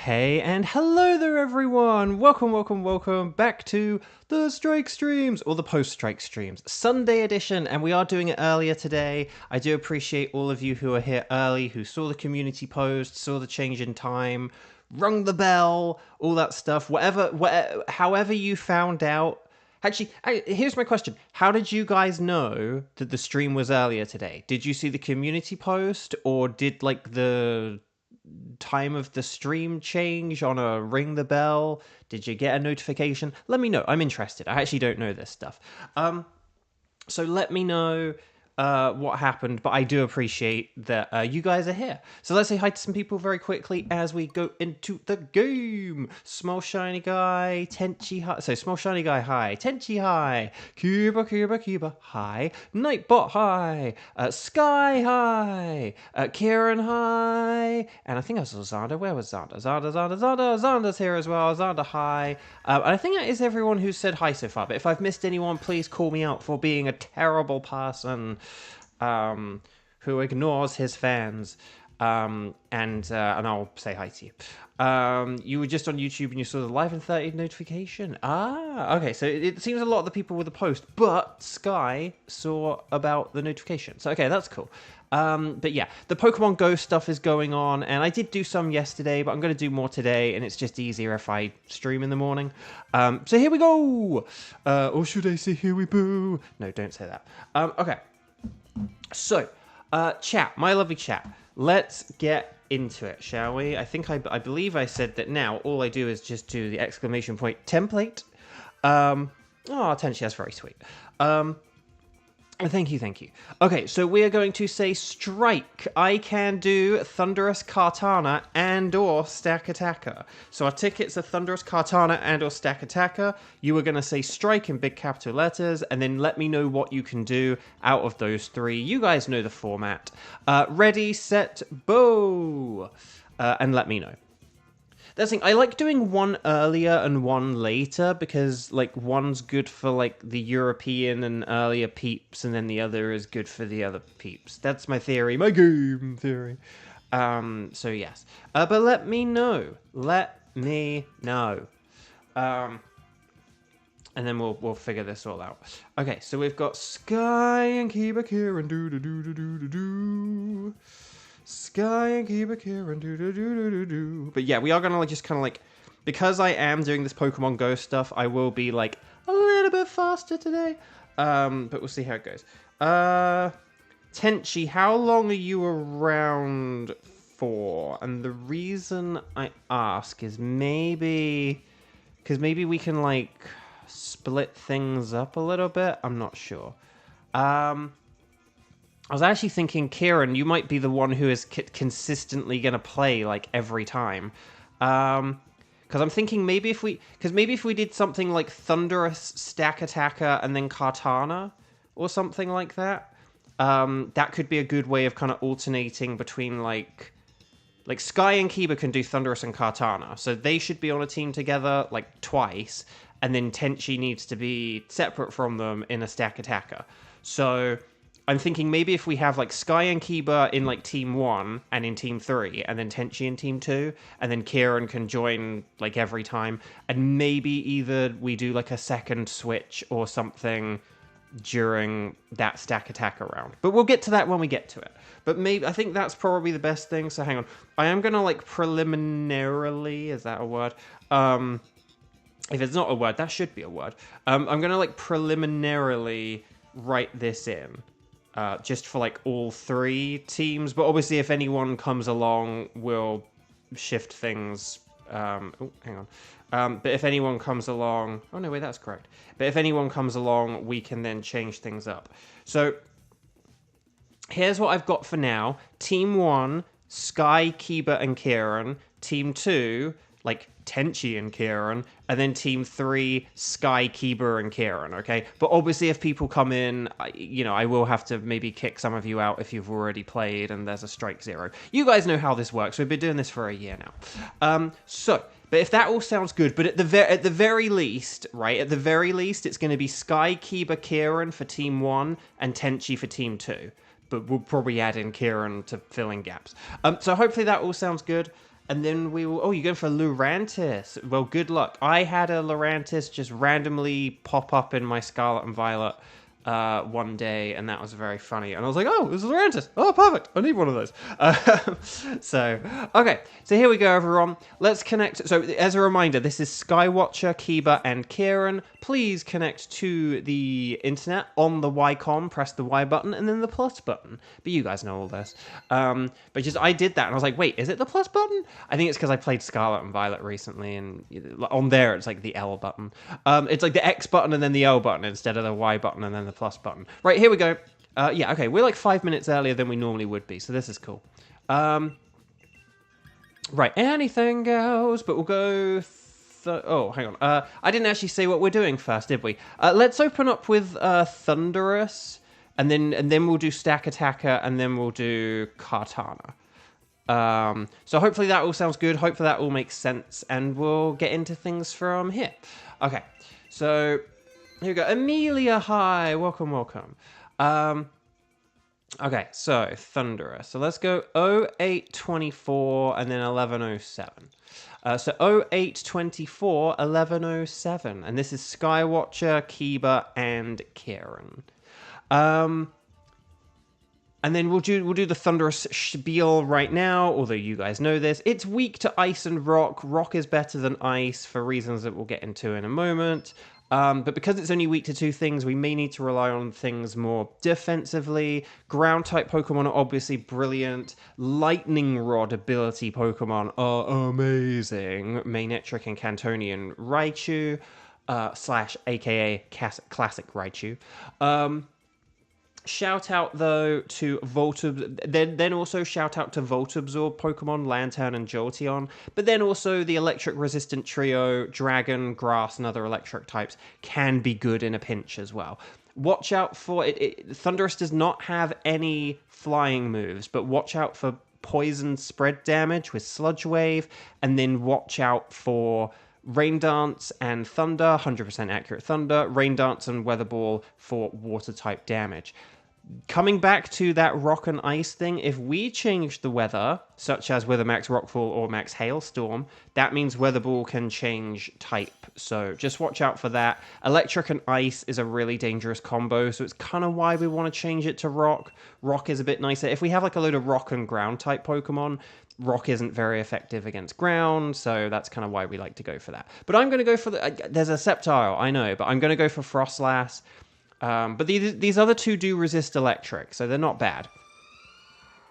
Hey and hello there everyone! Welcome back to the Strike Streams, or the Post-Strike Streams, Sunday edition, and we are doing it earlier today. I do appreciate all of you who are here early, who saw the community post, saw the change in time, rung the bell, all that stuff, however you found out. Actually, here's my question. How did you guys know that the stream was earlier today? Did you see the community post, or did, like, the time of the stream change on a ring the bell? Did you get a notification? Let me know. I'm interested. I actually don't know this stuff. So let me know what happened, but I do appreciate that you guys are here. So let's say hi to some people very quickly as we go into the game. Small Shiny Guy, Tenchi, hi. So Small Shiny Guy, hi. Tenchi, hi. Cuba, hi. Nightbot, hi. Sky, hi. Kieran, hi. And I think I saw Xander. Where was Xander? Xander's here as well. Xander, hi. And I think that is everyone who said hi so far, but if I've missed anyone, please call me out for being a terrible person who ignores his fans, and I'll say hi to you. You were just on YouTube and you saw the live in 30 notification. Okay, so it seems a lot of the people with the post, but Sky saw about the notification. So okay, that's cool. But yeah, the Pokemon Go stuff is going on, and I did do some yesterday, but I'm going to do more today, and it's just easier if I stream in the morning. So here we go! Or should I say here we boo? No, don't say that. Okay. So, chat, my lovely chat, let's get into it, shall we? I think I believe I said that now all I do is just do the exclamation point template. Attention, that's very sweet. Thank you. Okay, so we are going to say strike. I can do Thunderous Kartana and or Stack Attacker. So our tickets are Thunderous Kartana and or Stack Attacker. You are going to say strike in big capital letters, and then let me know what you can do out of those three. You guys know the format. Ready, set, bow. And let me know. That's the thing, I like doing one earlier and one later, because, like, one's good for, like, the European and earlier peeps, and then the other is good for the other peeps. That's my theory, my game theory. So yes. But let me know. And then we'll figure this all out. Okay, so we've got Sky and Kiba Kieran, do. Sky and Kiba Kieran, do. But yeah, we are gonna just kind of like, because I am doing this Pokemon Go stuff, I will be like a little bit faster today. But we'll see how it goes. Tenchi, how long are you around for? And the reason I ask is because maybe we can like split things up a little bit. I'm not sure. I was actually thinking, Kieran, you might be the one who is consistently going to play, like, every time. Because I'm thinking maybe if we did something like Thunderous, Stack Attacker, and then Kartana, or something like that, that could be a good way of kind of alternating between, like Sky and Kiba can do Thunderous and Kartana, so they should be on a team together, like, twice, and then Tenchi needs to be separate from them in a Stack Attacker. So I'm thinking maybe if we have, like, Sky and Kiba in, like, Team 1 and in Team 3, and then Tenchi in Team 2, and then Kieran can join, like, every time, and maybe either we do, like, a second switch or something during that Stack Attacker round. But we'll get to that when we get to it. But I think that's probably the best thing, so hang on. I am gonna, like, preliminarily, is that a word? If it's not a word, that should be a word. I'm gonna, like, preliminarily write this in. Just for, like, all three teams. But obviously, if anyone comes along, we'll shift things. Hang on. But if anyone comes along... Oh, no, wait, that's correct. But if anyone comes along, we can then change things up. So, here's what I've got for now. Team 1, Sky, Kiba, and Kieran. Team 2, like, Tenchi and Kieran, and then Team 3, Sky, Kiba, and Kieran, okay? But obviously if people come in, I will have to maybe kick some of you out if you've already played and there's a strike 0. You guys know how this works. We've been doing this for a year now. But if that all sounds good, but at the very least, right, it's going to be Sky, Kiba, Kieran for Team 1 and Tenchi for Team 2. But we'll probably add in Kieran to fill in gaps. So hopefully that all sounds good. And then we will... Oh, you're going for Lurantis. Well, good luck. I had a Lurantis just randomly pop up in my Scarlet and Violet one day, and that was very funny. And I was like, oh, this is Lurantis. Oh, perfect. I need one of those. So, okay. So here we go, everyone. Let's connect. So as a reminder, this is Skywatcher, Kiba, and Kieran. Please connect to the internet on the Ycom. Press the Y button and then the plus button. But you guys know all this. But just I did that, and I was like, wait, is it the plus button? I think it's because I played Scarlet and Violet recently, and on there it's like the L button. It's like the X button and then the L button instead of the Y button and then the plus button. Right, here we go. Yeah, okay, we're like 5 minutes earlier than we normally would be, so this is cool. Right, anything goes, but we'll go... oh, hang on. I didn't actually say what we're doing first, did we? Let's open up with Thunderous, and then we'll do Stack Attacker, and then we'll do Kartana. So hopefully that all sounds good. Hopefully that all makes sense, and we'll get into things from here. Okay, so here we go. Amelia, hi, welcome, welcome. Okay, so Thunderous. So let's go 0824 and then 1107. So 0824, 1107, and this is Skywatcher, Kiba, and Kieran. And then we'll do the Thunderous spiel right now, although you guys know this. It's weak to ice and rock. Rock is better than ice for reasons that we'll get into in a moment. But because it's only weak to two things, we may need to rely on things more defensively. Ground-type Pokemon are obviously brilliant. Lightning Rod ability Pokemon are amazing. Manectric and Cantonian Raichu, / aka Classic Raichu. Shout out, though, to then also shout out to Voltabsorb Pokemon, Lantern and Jolteon, but then also the electric-resistant trio, Dragon, Grass, and other electric types can be good in a pinch as well. Watch out for it. Thunderous does not have any flying moves, but watch out for poison spread damage with Sludge Wave, and then watch out for Rain Dance and Thunder, 100% accurate Thunder, Rain Dance and Weather Ball for water-type damage. Coming back to that rock and ice thing, if we change the weather, such as with a max rockfall or max hailstorm, that means Weather Ball can change type. So just watch out for that. Electric and ice is a really dangerous combo, so it's kind of why we want to change it to rock. Rock is a bit nicer. If we have like a load of rock and ground type Pokemon, rock isn't very effective against ground, so that's kind of why we like to go for that. But I'm going to go for there's a Sceptile, I know, but I'm going to go for Frostlass. But these other two do resist electric, so they're not bad.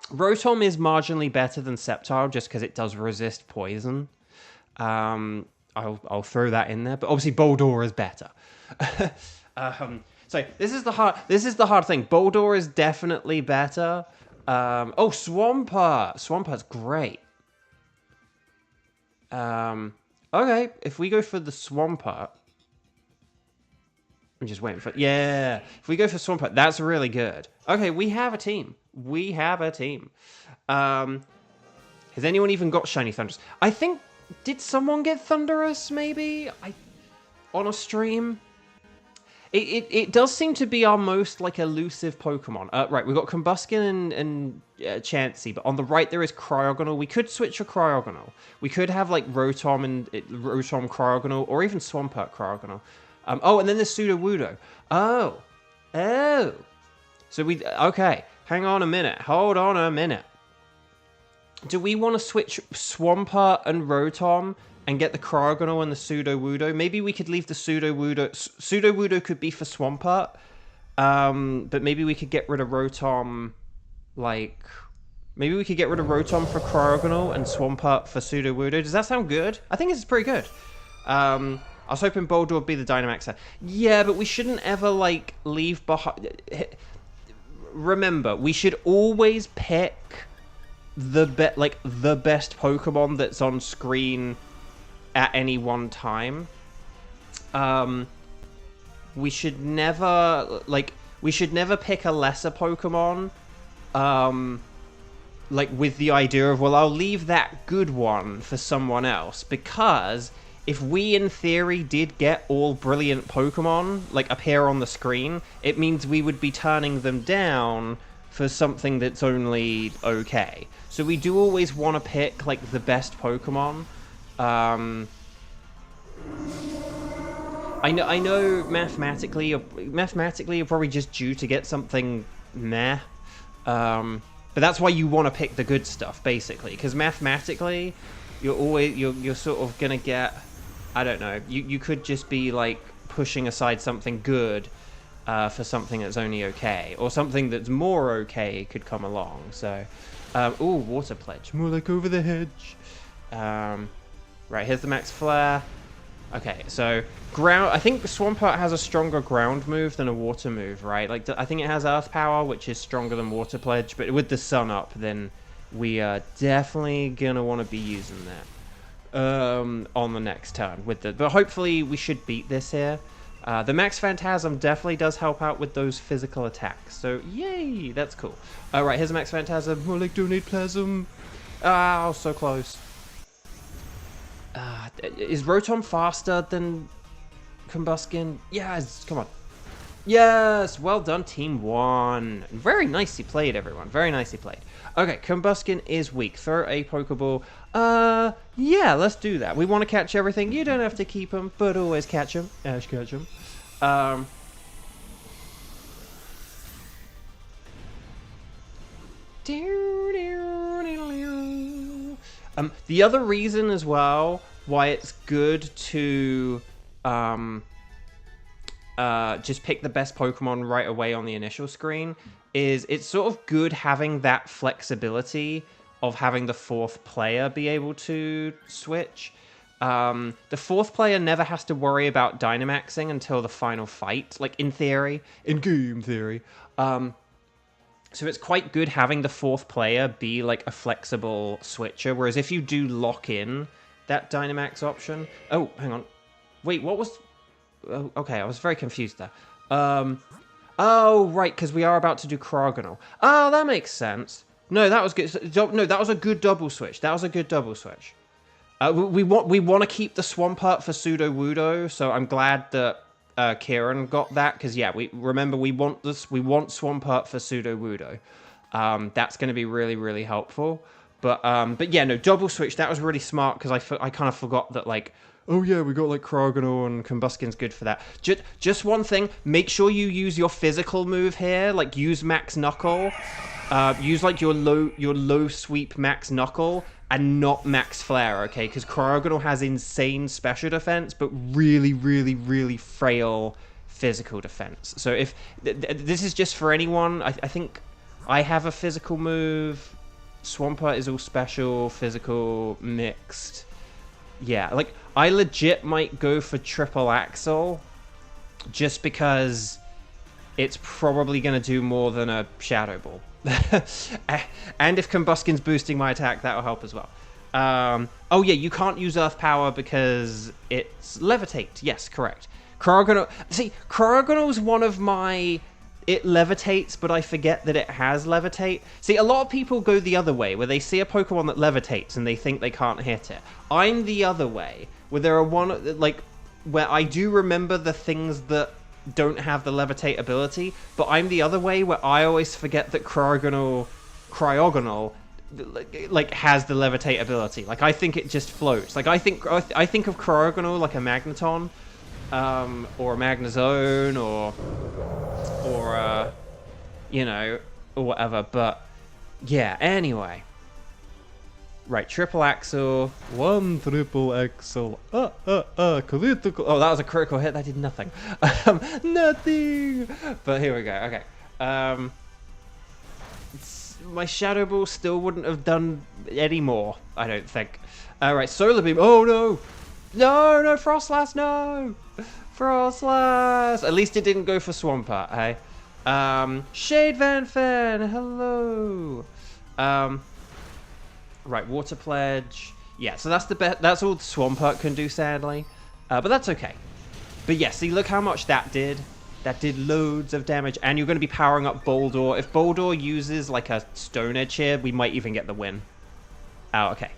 Rotom is marginally better than Sceptile just because it does resist poison. I'll throw that in there, but obviously Boldore is better. So this is the hard thing. Boldore is definitely better. Oh, Swampert. Swampert's great. Okay, if we go for the Swampert, I'm just waiting for... Yeah. If we go for Swampert, that's really good. Okay, we have a team. We have a team. Has anyone even got Shiny Thundurus? I think... Did someone get Thundurus, maybe? On a stream? It does seem to be our most, like, elusive Pokemon. Right, we've got Combuskin and Chansey, but on the right there is Cryogonal. We could switch a Cryogonal. We could have, like, Rotom Cryogonal, or even Swampert Cryogonal. Oh, and then there's Sudowoodo. Oh. So okay, hang on a minute. Hold on a minute. Do we want to switch Swampert and Rotom and get the Cryogonal and the Sudowoodo? Maybe we could leave the Sudowoodo. Sudowoodo could be for Swampert. But maybe we could get rid of Rotom, like... Maybe we could get rid of Rotom for Cryogonal and Swampert for Sudowoodo. Does that sound good? I think this is pretty good. I was hoping Boulder would be the Dynamax set. Yeah, but we shouldn't ever, like, leave behind... Remember, we should always pick the best Pokemon that's on screen at any one time. We should never pick a lesser Pokemon, like, with the idea of, well, I'll leave that good one for someone else, because... If we, in theory, did get all brilliant Pokemon, like, appear on the screen, it means we would be turning them down for something that's only okay. So we do always want to pick, like, the best Pokemon. I know mathematically you're probably just due to get something meh. But that's why you want to pick the good stuff, basically. Because mathematically, you're sort of going to get... I don't know. You could just be, like, pushing aside something good for something that's only okay. Or something that's more okay could come along. So, ooh, Water Pledge. More like over the hedge. Right, here's the Max Flare. Okay, so ground. I think Swampert has a stronger ground move than a water move, right? Like, I think it has Earth Power, which is stronger than Water Pledge. But with the Sun up, then we are definitely gonna want to be using that on the next turn. But hopefully we should beat this here. The Max Phantasm definitely does help out with those physical attacks. So yay, that's cool. All right, here's a Max Phantasm. More like Donate Plasm. Oh, so close. Is Rotom faster than Combuskin? Yes, come on. Yes, well done, Team 1. Very nicely played, everyone. Very nicely played. Okay, Combuskin is weak. Throw a Pokeball. Yeah, let's do that. We want to catch everything. You don't have to keep them, but always catch them. Ash, catch them. The other reason as well why it's good to just pick the best Pokemon right away on the initial screen is it's sort of good having that flexibility of having the fourth player be able to switch. The fourth player never has to worry about Dynamaxing until the final fight, like in theory, in game theory. So it's quite good having the fourth player be like a flexible switcher, whereas if you do lock in that Dynamax option... Oh, hang on. Wait, what was... Oh, okay, I was very confused there. Oh, right, because we are about to do Cryogonal. Oh, that makes sense. No, that was good. No, that was a good double switch. That was a good double switch. We want to keep the Swampert for Sudowoodo, so I'm glad that Kieran got that, because yeah, we want Swampert for Sudowoodo. That's going to be really, really helpful. But yeah, no, double switch, that was really smart, because I kind of forgot that, like, oh yeah, we got like Cryogonal and Combuskin's good for that. Just one thing, make sure you use your physical move here, like use Max Knuckle. Use like your low sweep Max Knuckle and not Max Flare, okay? Because Cryogonal has insane special defense, but really, really, really frail physical defense. So if this is just for anyone, I think I have a physical move. Swampert is all special, physical, mixed. Yeah, like I legit might go for Triple Axle just because it's probably going to do more than a Shadow Ball. And if Combuskin's boosting my attack, that'll help as well. Oh yeah, you can't use Earth Power because it's Levitate. Yes, correct. Cryogonal. See, Cryogonal's one of my... It levitates, but I forget that it has Levitate. See, a lot of people go the other way, where they see a Pokemon that levitates and they think they can't hit it. I'm the other way, where there are where I do remember the things that don't have the levitate ability, but I'm the other way where I always forget that Cryogonal like has the levitate ability. Like I think it just floats. Like I think of Cryogonal like a Magneton, or a Magnezone, or you know, or whatever. But yeah, anyway. Right, triple axle. One triple axle. Critical. Oh, that was a critical hit. That did nothing. Nothing. But here we go. Okay. My Shadow Ball still wouldn't have done any more, I don't think. Right, Solar Beam. Oh, no. No, Frostlass, no. Frostlass. At least it didn't go for Swampert, hey? Shade Van Fan. Hello. Right, Water Pledge. Yeah, so that's the best. That's all Swampert can do, sadly. But that's okay. But yeah, see, look how much that did. That did loads of damage. And you're going to be powering up Boldore. If Boldore uses, like, a Stone Edge here, we might even get the win. Oh, okay.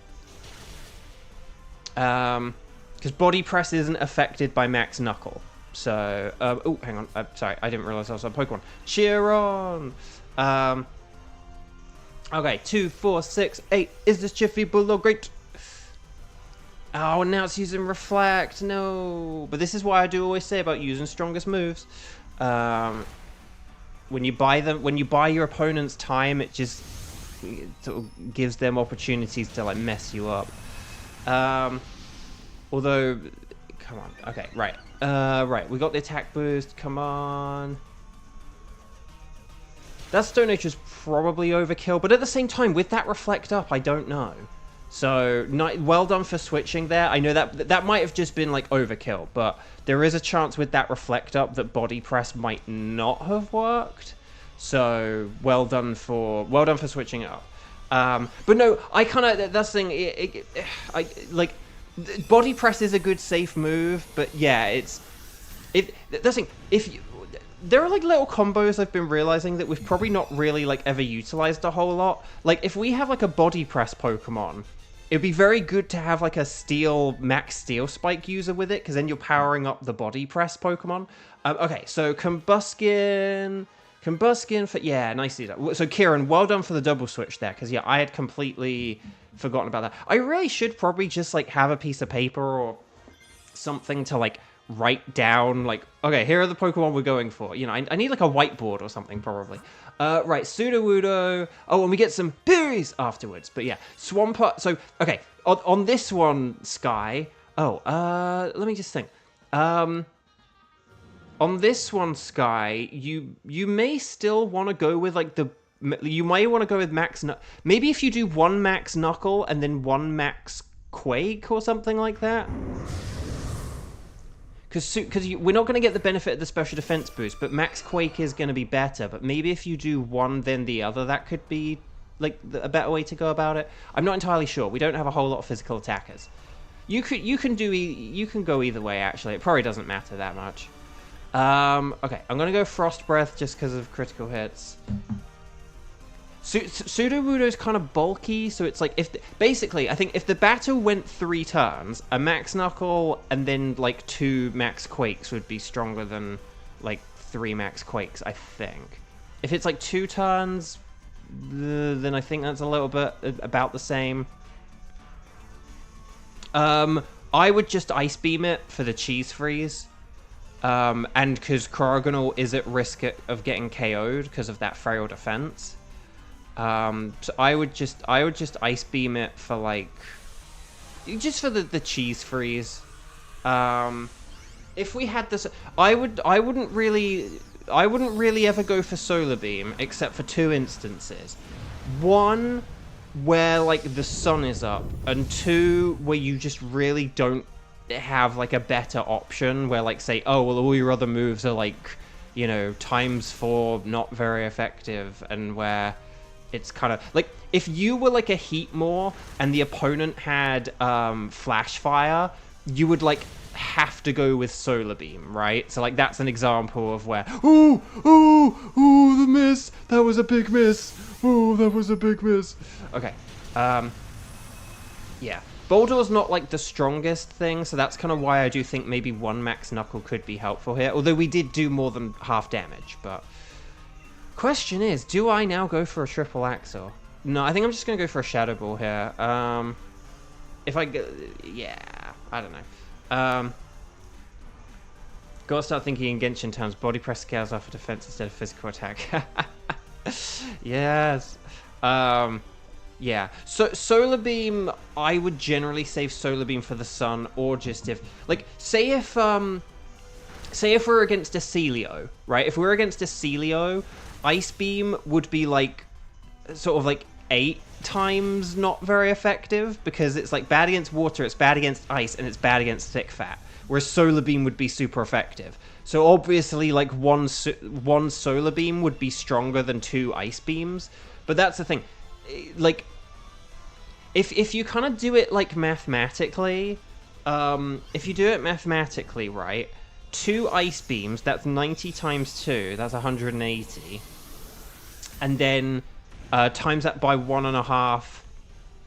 Because Body Press isn't affected by Max Knuckle. So, oh, hang on. Sorry, I didn't realize I was on Pokemon. Cheeron! Okay, 2, 4, 6, 8. Is this Jiffy below great? Oh, now it's using Reflect. No. But this is why I do always say about using strongest moves. When you buy your opponent's time, it sort of gives them opportunities to like mess you up. Although, come on. Okay, right. Right. We got the attack boost. Come on. That Stone Nature's probably overkill, but at the same time, with that Reflect up, I don't know. So, well done for switching there. I know that might have just been like overkill, but there is a chance with that Reflect up that Body Press might not have worked. So, well done for switching it up. But no, I kind of that's the thing. I like Body Press is a good safe move, but yeah, that's the thing. There are like little combos I've been realizing that we've probably not really like ever utilized a whole lot. Like if we have like a Body Press Pokemon, it'd be very good to have like a max Steel Spike user with it, because then you're powering up the Body Press Pokemon. Okay, so Combuskin for, yeah, nicely done. So Kieran, well done for the double switch there, because yeah, I had completely forgotten about that. I really should probably just like have a piece of paper or something to like write down, like, okay, here are the Pokemon we're going for. You know, I need like a whiteboard or something probably. Right, Sudowoodo. Oh, and we get some berries afterwards. But yeah, Swampert. So, okay, on this one, Sky. Oh, let me just think. On this one, Sky, you may still want to go with like you may want to go with Max. Maybe if you do one Max Knuckle and then one Max Quake or something like that. Because we're not going to get the benefit of the special defense boost, but Max Quake is going to be better. But maybe if you do one then the other, that could be like a better way to go about it. I'm not entirely sure. We don't have a whole lot of physical attackers. You can go either way. Actually, it probably doesn't matter that much. Okay, I'm going to go Frost Breath just because of critical hits. Sudowoodo's kind of bulky, so it's like basically I think if the battle went 3 turns, a Max Knuckle and then like 2 Max Quakes would be stronger than like 3 Max Quakes, I think. If it's like 2 turns, then I think that's a little bit about the same. I would just Ice Beam it for the Cheese Freeze. And because Cryogonal is at risk of getting KO'd because of that frail defense. So I would just Ice Beam it for like, just for the Cheese Freeze. If we had this, I wouldn't really ever go for Solar Beam except for 2 instances. One where like the sun is up, and 2 where you just really don't have like a better option where like say, oh well, all your other moves are like, you know, ×4 not very effective, and where it's kind of like if you were like a Heatmore and the opponent had Flash Fire, you would like have to go with Solar Beam, right? So like that's an example of where the miss, that was a big miss. That was a big miss. Okay, yeah, Boldor's not like the strongest thing, so that's kind of why I do think maybe 1 Max Knuckle could be helpful here, although we did do more than half damage. But question is, do I now go for a triple Axel? No, I think I'm just gonna go for a Shadow Ball here. If I go, yeah, I don't know. Gotta start thinking in Genshin terms. Body Press scales off for defense instead of physical attack. Yes. Yeah. So Solar Beam, I would generally save Solar Beam for the sun, or just if like say if we're against a Celio, right? If we're against a Celio, Ice Beam would be like sort of like 8 times not very effective, because it's like bad against water, it's bad against ice, and it's bad against thick fat. Whereas Solar Beam would be super effective. So obviously like one Solar Beam would be stronger than 2 Ice Beams. But that's the thing. Like if you kind of do it like mathematically, right? 2 Ice Beams, that's 90 times 2, that's 180. And then times that by 1.5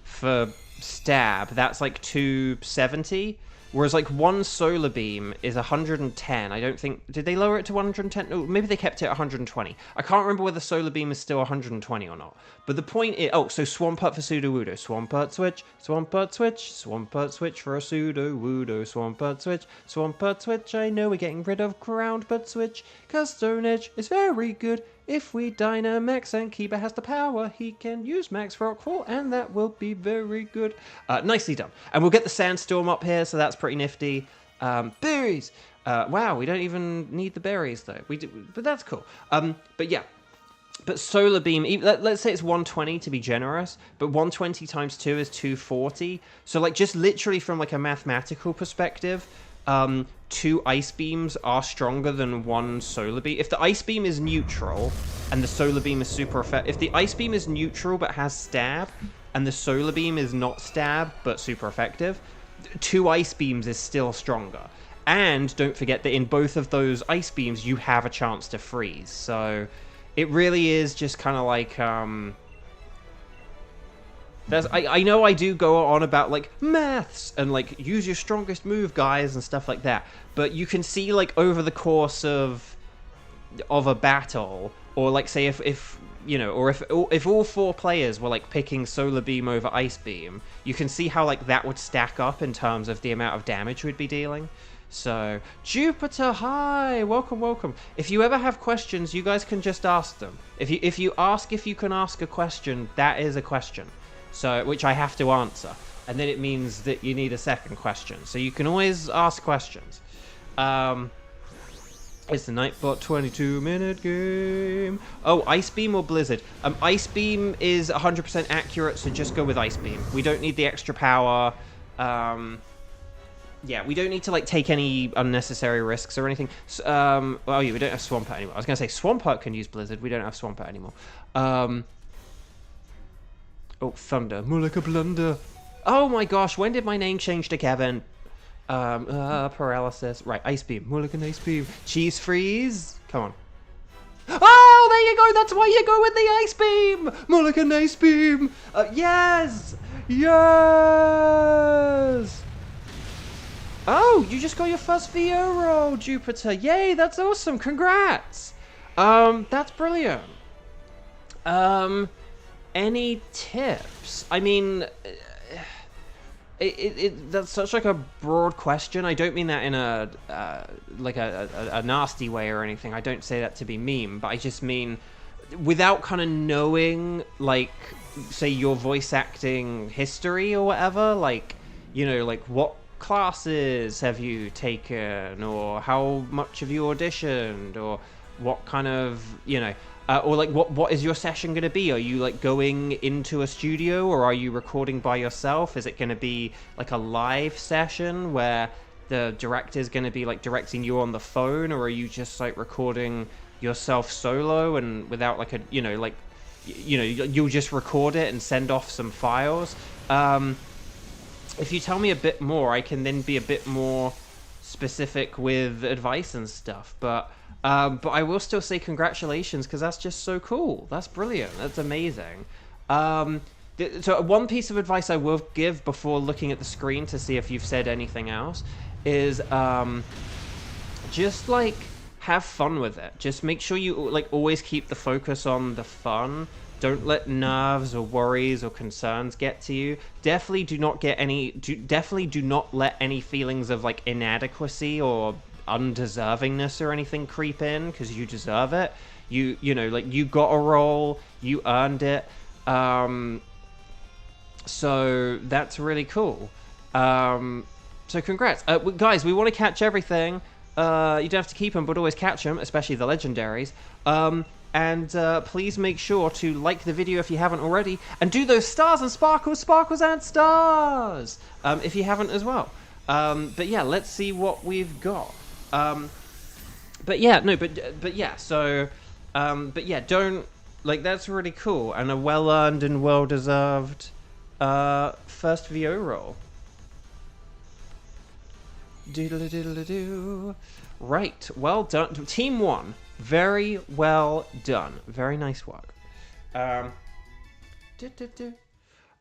for stab, that's like 270. Whereas like one solar beam is 110. I don't think... Did they lower it to 110? No, maybe they kept it at 120. I can't remember whether solar beam is still 120 or not. But the point is... Oh, so Swampert for Sudowoodo. Swampert switch, Swampert switch, Swampert switch for a Sudowoodo. Swampert switch, Swampert switch. I know we're getting rid of ground, but switch, cause Stone Edge is very good. If we Dynamax and Kiba has the power, he can use Max Rockfall, and that will be very good. Nicely done. And we'll get the Sandstorm up here, so that's pretty nifty. Berries! Wow, we don't even need the berries, though. We do, but that's cool. But yeah. But Solar Beam, let's say it's 120 to be generous, but 120 times 2 is 240. So, like, just literally from, like, a mathematical perspective... 2 ice beams are stronger than 1 solar beam. If the ice beam is neutral and the solar beam is super effective, if the ice beam is neutral but has stab and the solar beam is not stab but super effective, 2 ice beams is still stronger. And don't forget that in both of those ice beams you have a chance to freeze. So it really is just kind of like I know I do go on about, like, maths and, like, use your strongest move, guys, and stuff like that. But you can see, like, over the course of a battle, or, like, say if you know, or if all 4 players were, like, picking Solar Beam over Ice Beam, you can see how, like, that would stack up in terms of the amount of damage we'd be dealing. So, Jupiter, hi! Welcome, welcome. If you ever have questions, you guys can just ask them. If you ask if you can ask a question, that is a question. So, which I have to answer, and then it means that you need a second question. So you can always ask questions. It's the Nightbot 22-minute game. Oh, Ice Beam or Blizzard? Ice Beam is 100% accurate, so just go with Ice Beam. We don't need the extra power. Yeah, we don't need to, like, take any unnecessary risks or anything. Well, yeah, we don't have Swampert anymore. I was going to say Swampert can use Blizzard. We don't have Swampert anymore. Oh, Thunder. Mullica Blunder. Oh my gosh, when did my name change to Kevin? Paralysis. Right, Ice Beam. Mulligan Ice Beam. Cheese Freeze. Come on. Oh, there you go. That's why you go with the Ice Beam. Mulligan Ice Beam. Yes. Yes. Oh, you just got your first VO roll, Jupiter. Yay, that's awesome. Congrats. That's brilliant. Any tips? I mean, that's such like a broad question. I don't mean that in a like a nasty way or anything. I don't say that to be mean, but I just mean without kind of knowing, like, say your voice acting history or whatever. Like, you know, like what classes have you taken, or how much have you auditioned, or what kind of, you know. Or, like, what is your session going to be? Are you, like, going into a studio, or are you recording by yourself? Is it going to be, like, a live session where the director's going to be, like, directing you on the phone? Or are you just, like, recording yourself solo and without, like, a, you know, like, you know, you'll just record it and send off some files? If you tell me a bit more, I can then be a bit more specific with advice and stuff. But I will still say congratulations, because that's just so cool. That's brilliant. That's amazing. So one piece of advice I will give before looking at the screen to see if you've said anything else is just, like, have fun with it. Just make sure you, like, always keep the focus on the fun. Don't let nerves or worries or concerns get to you. Definitely do not get any. Definitely do not let any feelings of, like, inadequacy or undeservingness or anything creep in, because you deserve it. You know, like, you got a role, you earned it. So that's really cool. So congrats, guys. We want to catch everything. You don't have to keep them, but always catch them, especially the legendaries. And please make sure to like the video if you haven't already, and do those stars and sparkles and stars if you haven't as well. But yeah, let's see what we've got. But yeah, no, but yeah, so but yeah, don't, like, that's really cool and a well-earned and well-deserved first VO roll. Doodle-doodle-doo. Right, well done. Team 1, very well done. Very nice work.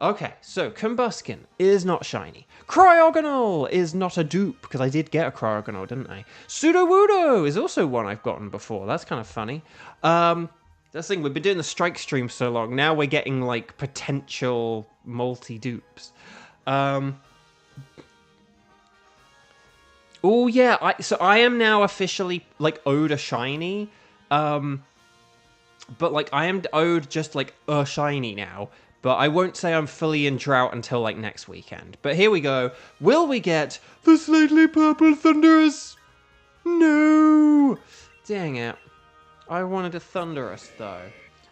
Okay, so Combuskin is not shiny. Cryogonal is not a dupe, because I did get a Cryogonal, didn't I? Sudowoodo is also one I've gotten before. That's kind of funny. That's the thing, we've been doing the strike stream so long, now we're getting, like, potential multi-dupes. Oh, yeah, so I am now officially, like, owed a shiny. But, like, I am owed just, like, a shiny now. But I won't say I'm fully in drought until, like, next weekend. But here we go. Will we get the slightly purple Thunderous? No! Dang it. I wanted a Thunderous, though.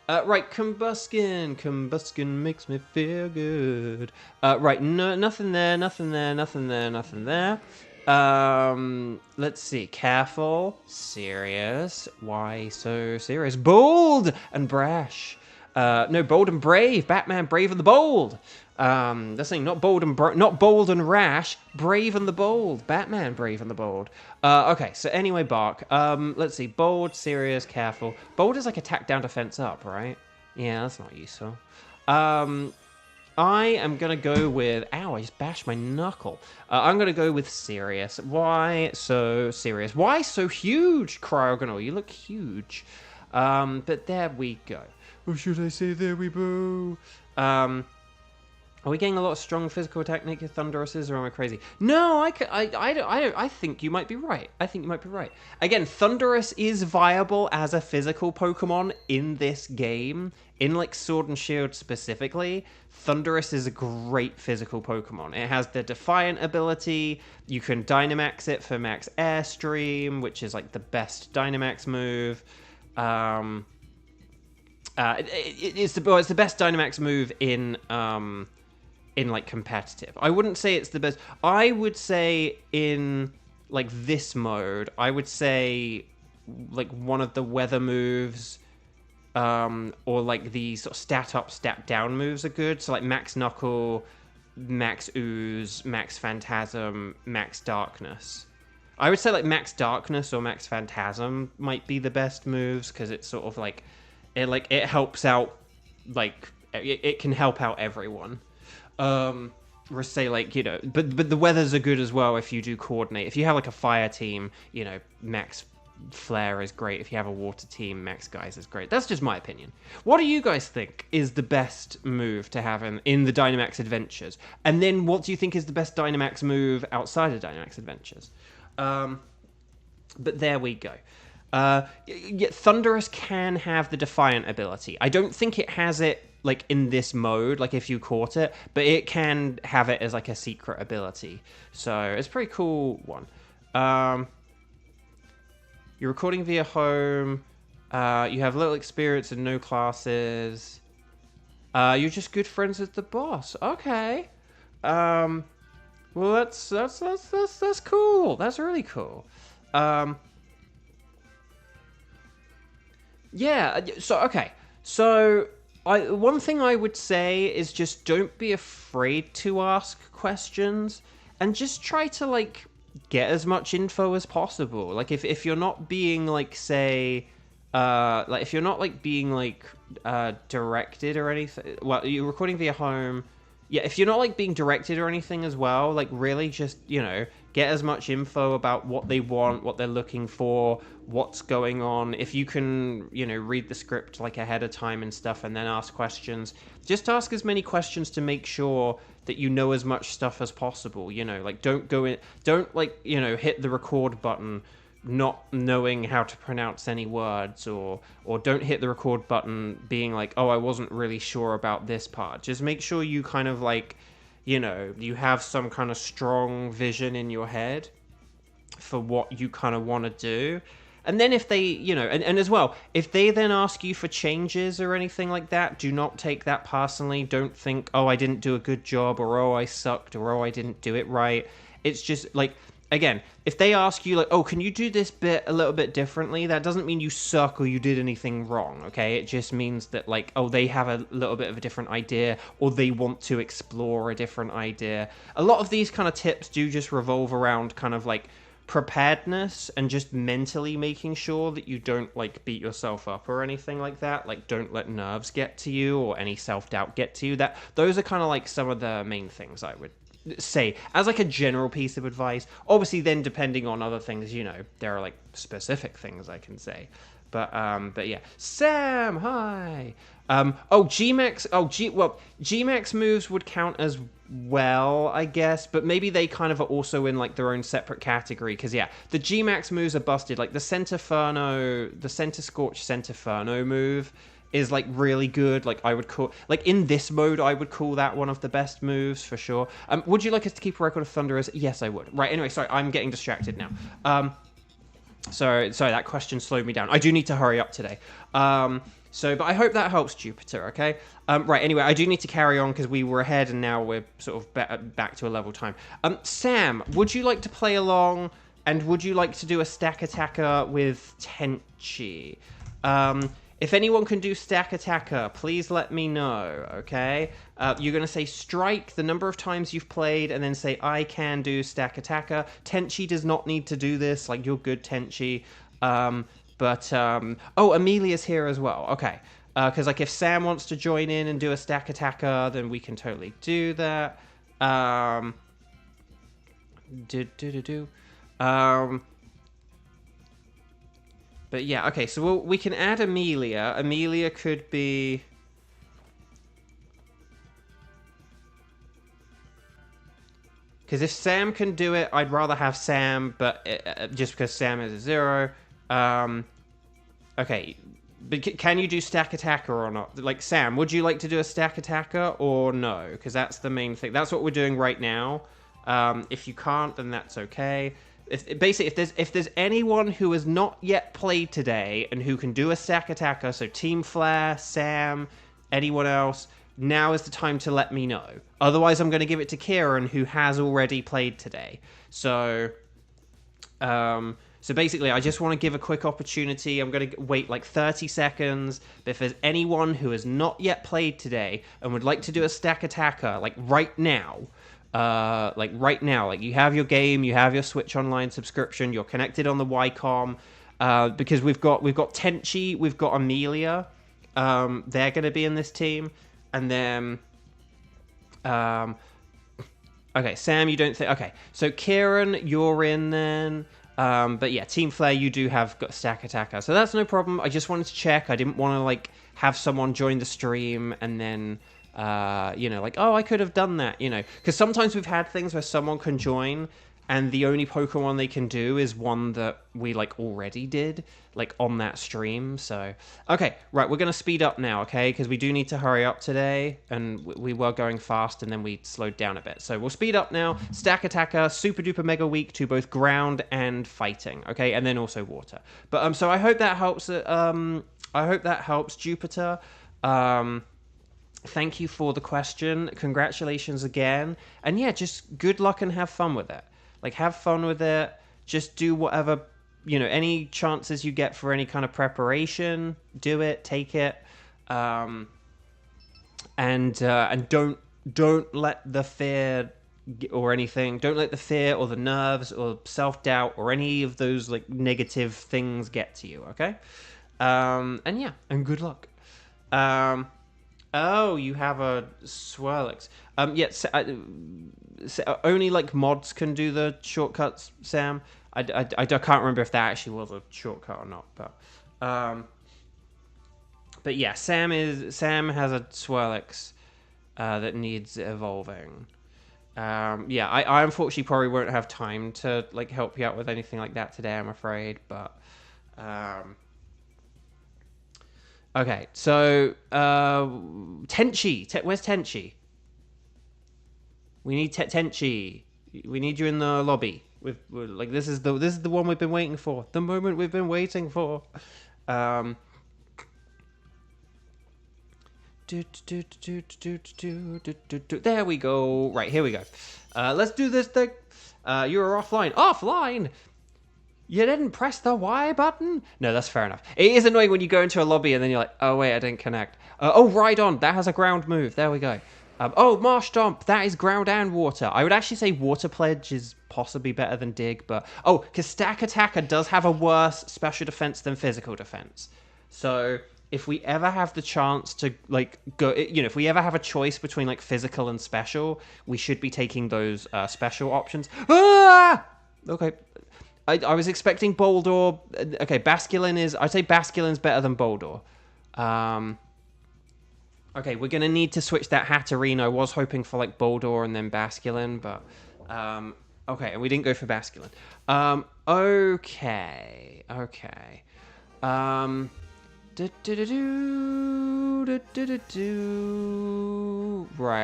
Right, Combuskin. Combuskin makes me feel good. Right, no, nothing there, nothing there, nothing there, nothing there. Let's see. Careful. Serious. Why so serious? Bold and brash. No, bold and brave. Batman, brave and the bold. That's saying not bold and rash. Brave and the bold. Batman, brave and the bold. Okay. So anyway, Bark. Let's see. Bold, serious, careful. Bold is like attack down, defense up, right? Yeah, that's not useful. I am gonna go with. Ow! I just bashed my knuckle. I'm gonna go with serious. Why so serious? Why so huge, Cryogonal? You look huge. But there we go. Or should I say there we go? Are we getting a lot of strong physical attack naked Thunderouses, or am I crazy? No, I think you might be right. I think you might be right. Again, Thunderous is viable as a physical Pokemon in this game. In, like, Sword and Shield specifically, Thunderous is a great physical Pokemon. It has the Defiant ability. You can Dynamax it for max Airstream, which is, like, the best Dynamax move. It's the best Dynamax move in like competitive. I wouldn't say it's the best. I would say in like this mode, I would say like one of the weather moves, or like the sort of stat up, stat down moves are good. So like Max Knuckle, Max Ooze, Max Phantasm, Max Darkness. I would say like Max Darkness or Max Phantasm might be the best moves because it's sort of like it helps out, like it can help out everyone. Or say like, you know, but the weathers are good as well if you do coordinate. If you have like a fire team, you know, Max Flare is great. If you have a water team, Max Guys is great. That's just my opinion. What do you guys think is the best move to have in the Dynamax Adventures? And then what do you think is the best Dynamax move outside of Dynamax Adventures? But there we go. Yeah, Thunderous can have the Defiant ability. I don't think it has it like in this mode, like if you caught it, but it can have it as like a secret ability. So it's a pretty cool one. You're recording via home. You have little experience and no classes. You're just good friends with the boss. Okay. Well, that's cool. That's really cool. Yeah, so, okay. So, one thing I would say is just don't be afraid to ask questions and just try to, like, get as much info as possible. Like, if you're not being, like, say, like, if you're not, like, being, like, directed or anything, well, you're recording via home. Yeah, if you're not, like, being directed or anything as well, like, really just, you know, get as much info about what they want, what they're looking for, what's going on. If you can, you know, read the script, like, ahead of time and stuff and then ask questions, just ask as many questions to make sure that you know as much stuff as possible, you know? Like, don't, like, you know, hit the record button not knowing how to pronounce any words, or don't hit the record button being like, oh, I wasn't really sure about this part. Just make sure you kind of like, you know, you have some kind of strong vision in your head for what you kind of want to do. And then if they, you know, and as well, if they then ask you for changes or anything like that, do not take that personally. Don't think, oh, I didn't do a good job, or oh, I sucked, or oh, I didn't do it right. It's just like, again, if they ask you, like, oh, can you do this bit a little bit differently? That doesn't mean you suck or you did anything wrong, okay? It just means that, like, oh, they have a little bit of a different idea, or they want to explore a different idea. A lot of these kind of tips do just revolve around kind of, like, preparedness and just mentally making sure that you don't like beat yourself up or anything like that. Like, don't let nerves get to you or any self-doubt get to you. Those are kind of like some of the main things I would say as like a general piece of advice. Obviously, then depending on other things, you know, there are like specific things I can say. But yeah, Sam, hi. Gmax moves would count as well, I guess, but maybe they kind of are also in like their own separate category, because yeah, the Gmax moves are busted. Like the Center Scorch Centerferno move is like really good. Like I would call, like in this mode, I would call that one of the best moves for sure. Would you like us to keep a record of Thunderers? Yes, I would. Right, anyway, sorry, I'm getting distracted now. Sorry, that question slowed me down. I do need to hurry up today. But I hope that helps, Jupiter, okay? Right, anyway, I do need to carry on because we were ahead and now we're sort of back to a level time. Sam, would you like to play along, and would you like to do a stack attacker with Tenchi? If anyone can do stack attacker, please let me know, okay? You're going to say strike the number of times you've played, and then say, I can do stack attacker. Tenchi does not need to do this, like, you're good, Tenchi. Oh, Amelia's here as well, okay. Because, like, if Sam wants to join in and do a stack attacker, then we can totally do that. But yeah, okay, so we can add Amelia. Amelia could be... Because if Sam can do it, I'd rather have Sam, but just because Sam is a 0. Okay, but can you do stack attacker or not? Like, Sam, would you like to do a stack attacker or no? Because that's the main thing. That's what we're doing right now. If you can't, then that's okay. If there's anyone who has not yet played today and who can do a stack attacker, so Team Flare, Sam, anyone else, now is the time to let me know. Otherwise, I'm going to give it to Kieran, who has already played today. So basically, I just want to give a quick opportunity. I'm going to wait like 30 seconds. But if there's anyone who has not yet played today and would like to do a stack attacker, like right now, like you have your game, you have your Switch Online subscription, you're connected on the Ycom, because we've got Tenchi, we've got Amelia, they're going to be in this team, and then, okay, Sam, you don't think, okay, so Kieran, you're in then, but yeah, Team Flare, you do have got stack attacker, so that's no problem. I just wanted to check. I didn't want to like have someone join the stream and then like, oh, I could have done that, because sometimes we've had things where someone can join and the only Pokemon they can do is one that we like already did, like on that stream. So okay, right, we're gonna speed up now, okay, because we do need to hurry up today, and we were going fast and then we slowed down a bit, so we'll speed up now. Stack attacker, super duper mega weak to both ground and fighting, okay, and then also water. But so I hope that helps. Jupiter. Thank you for the question. Congratulations again. And yeah, just good luck and have fun with it. Like, have fun with it. Just do whatever, any chances you get for any kind of preparation, do it, take it. And don't let the fear or anything, don't let the fear or the nerves or self-doubt or any of those like negative things get to you, okay? And yeah, and good luck. Oh, you have a Swirlix. Yes, only like mods can do the shortcuts, Sam. I can't remember if that actually was a shortcut or not, but yeah, Sam has a Swirlix that needs evolving. Yeah, I unfortunately probably won't have time to like help you out with anything like that today, I'm afraid, but okay, so Tenchi, where's Tenchi? We need Tenchi. We need you in the lobby. Like this is the one we've been waiting for. The moment we've been waiting for. There we go. Right, here we go. Let's do this thing. You're offline. Offline. You didn't press the Y button? No, that's fair enough. It is annoying when you go into a lobby and then you're like, oh wait, I didn't connect. Oh, right on. That has a ground move. There we go. Oh, Marsh Stomp. That is ground and water. I would actually say Water Pledge is possibly better than Dig, but... Oh, because Stack Attacker does have a worse special defense than physical defense. So, if we ever have the chance to, like, go... You know, if we ever have a choice between, like, physical and special, we should be taking those special options. Ah! Okay. I was expecting Boldor. Okay, Basculin is... I'd say Basculin's better than Boldor. Okay, we're going to need to switch that Hatterene. I was hoping for, like, Boldor and then Basculin, but... okay, and we didn't go for Basculin. Okay. Right,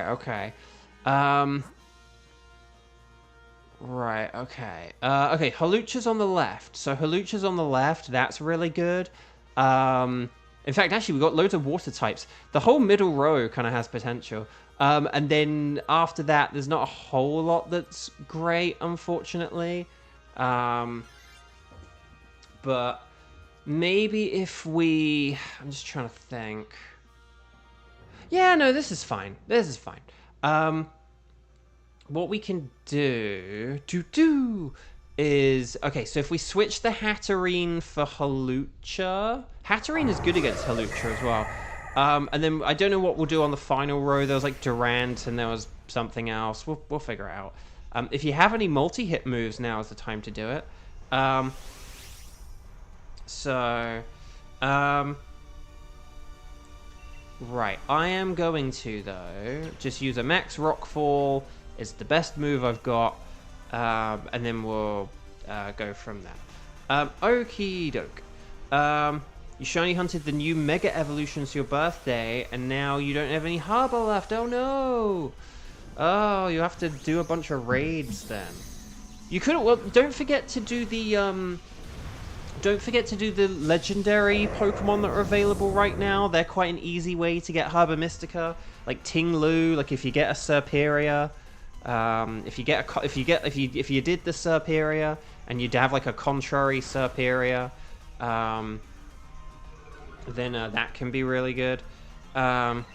okay. Right, okay. Okay, Halucha's on the left. So Halucha's on the left. That's really good. In fact, actually, we've got loads of water types. The whole middle row kind of has potential. And then after that, there's not a whole lot that's great, unfortunately. But maybe if we... I'm just trying to think. Yeah, no, this is fine. This is fine. What we can do is... Okay, so if we switch the Hatterene for Halucha... Hatterene is good against Halucha as well. And then I don't know what we'll do on the final row. There was like Durant and there was something else. We'll figure it out. If you have any multi-hit moves, now is the time to do it. Right, I am going to, though, just use a Max Rockfall. It's the best move I've got. And then we'll go from there. Okie doke. You shiny hunted the new Mega Evolutions to your birthday, and now you don't have any Harbor left. Oh, no. Oh, you have to do a bunch of raids, then. You could... Well, don't forget to do the... Don't forget to do the legendary Pokemon that are available right now. They're quite an easy way to get Herba Mystica, like Ting Lu. Like if you get a Serperior, if you did the Serperior and you'd have like a contrary Serperior, then that can be really good. But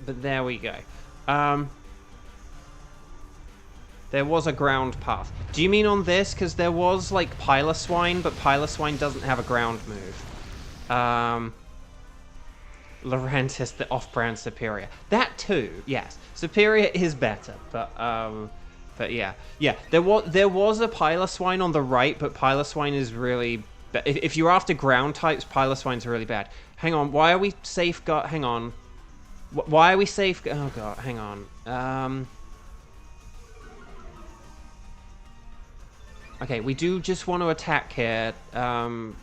there we go. There was a ground path. Do you mean on this? Because there was, like, Piloswine, but Piloswine doesn't have a ground move. Lurantis, the off-brand Superior. That too, yes. Superior is better, but yeah. Yeah, there was a Piloswine on the right, but Piloswine is really... If you're after ground types, Piloswine's really bad. Hang on, why are we safeguard... Hang on. Why are we safe... Oh, God, hang on. Okay, we do just want to attack here.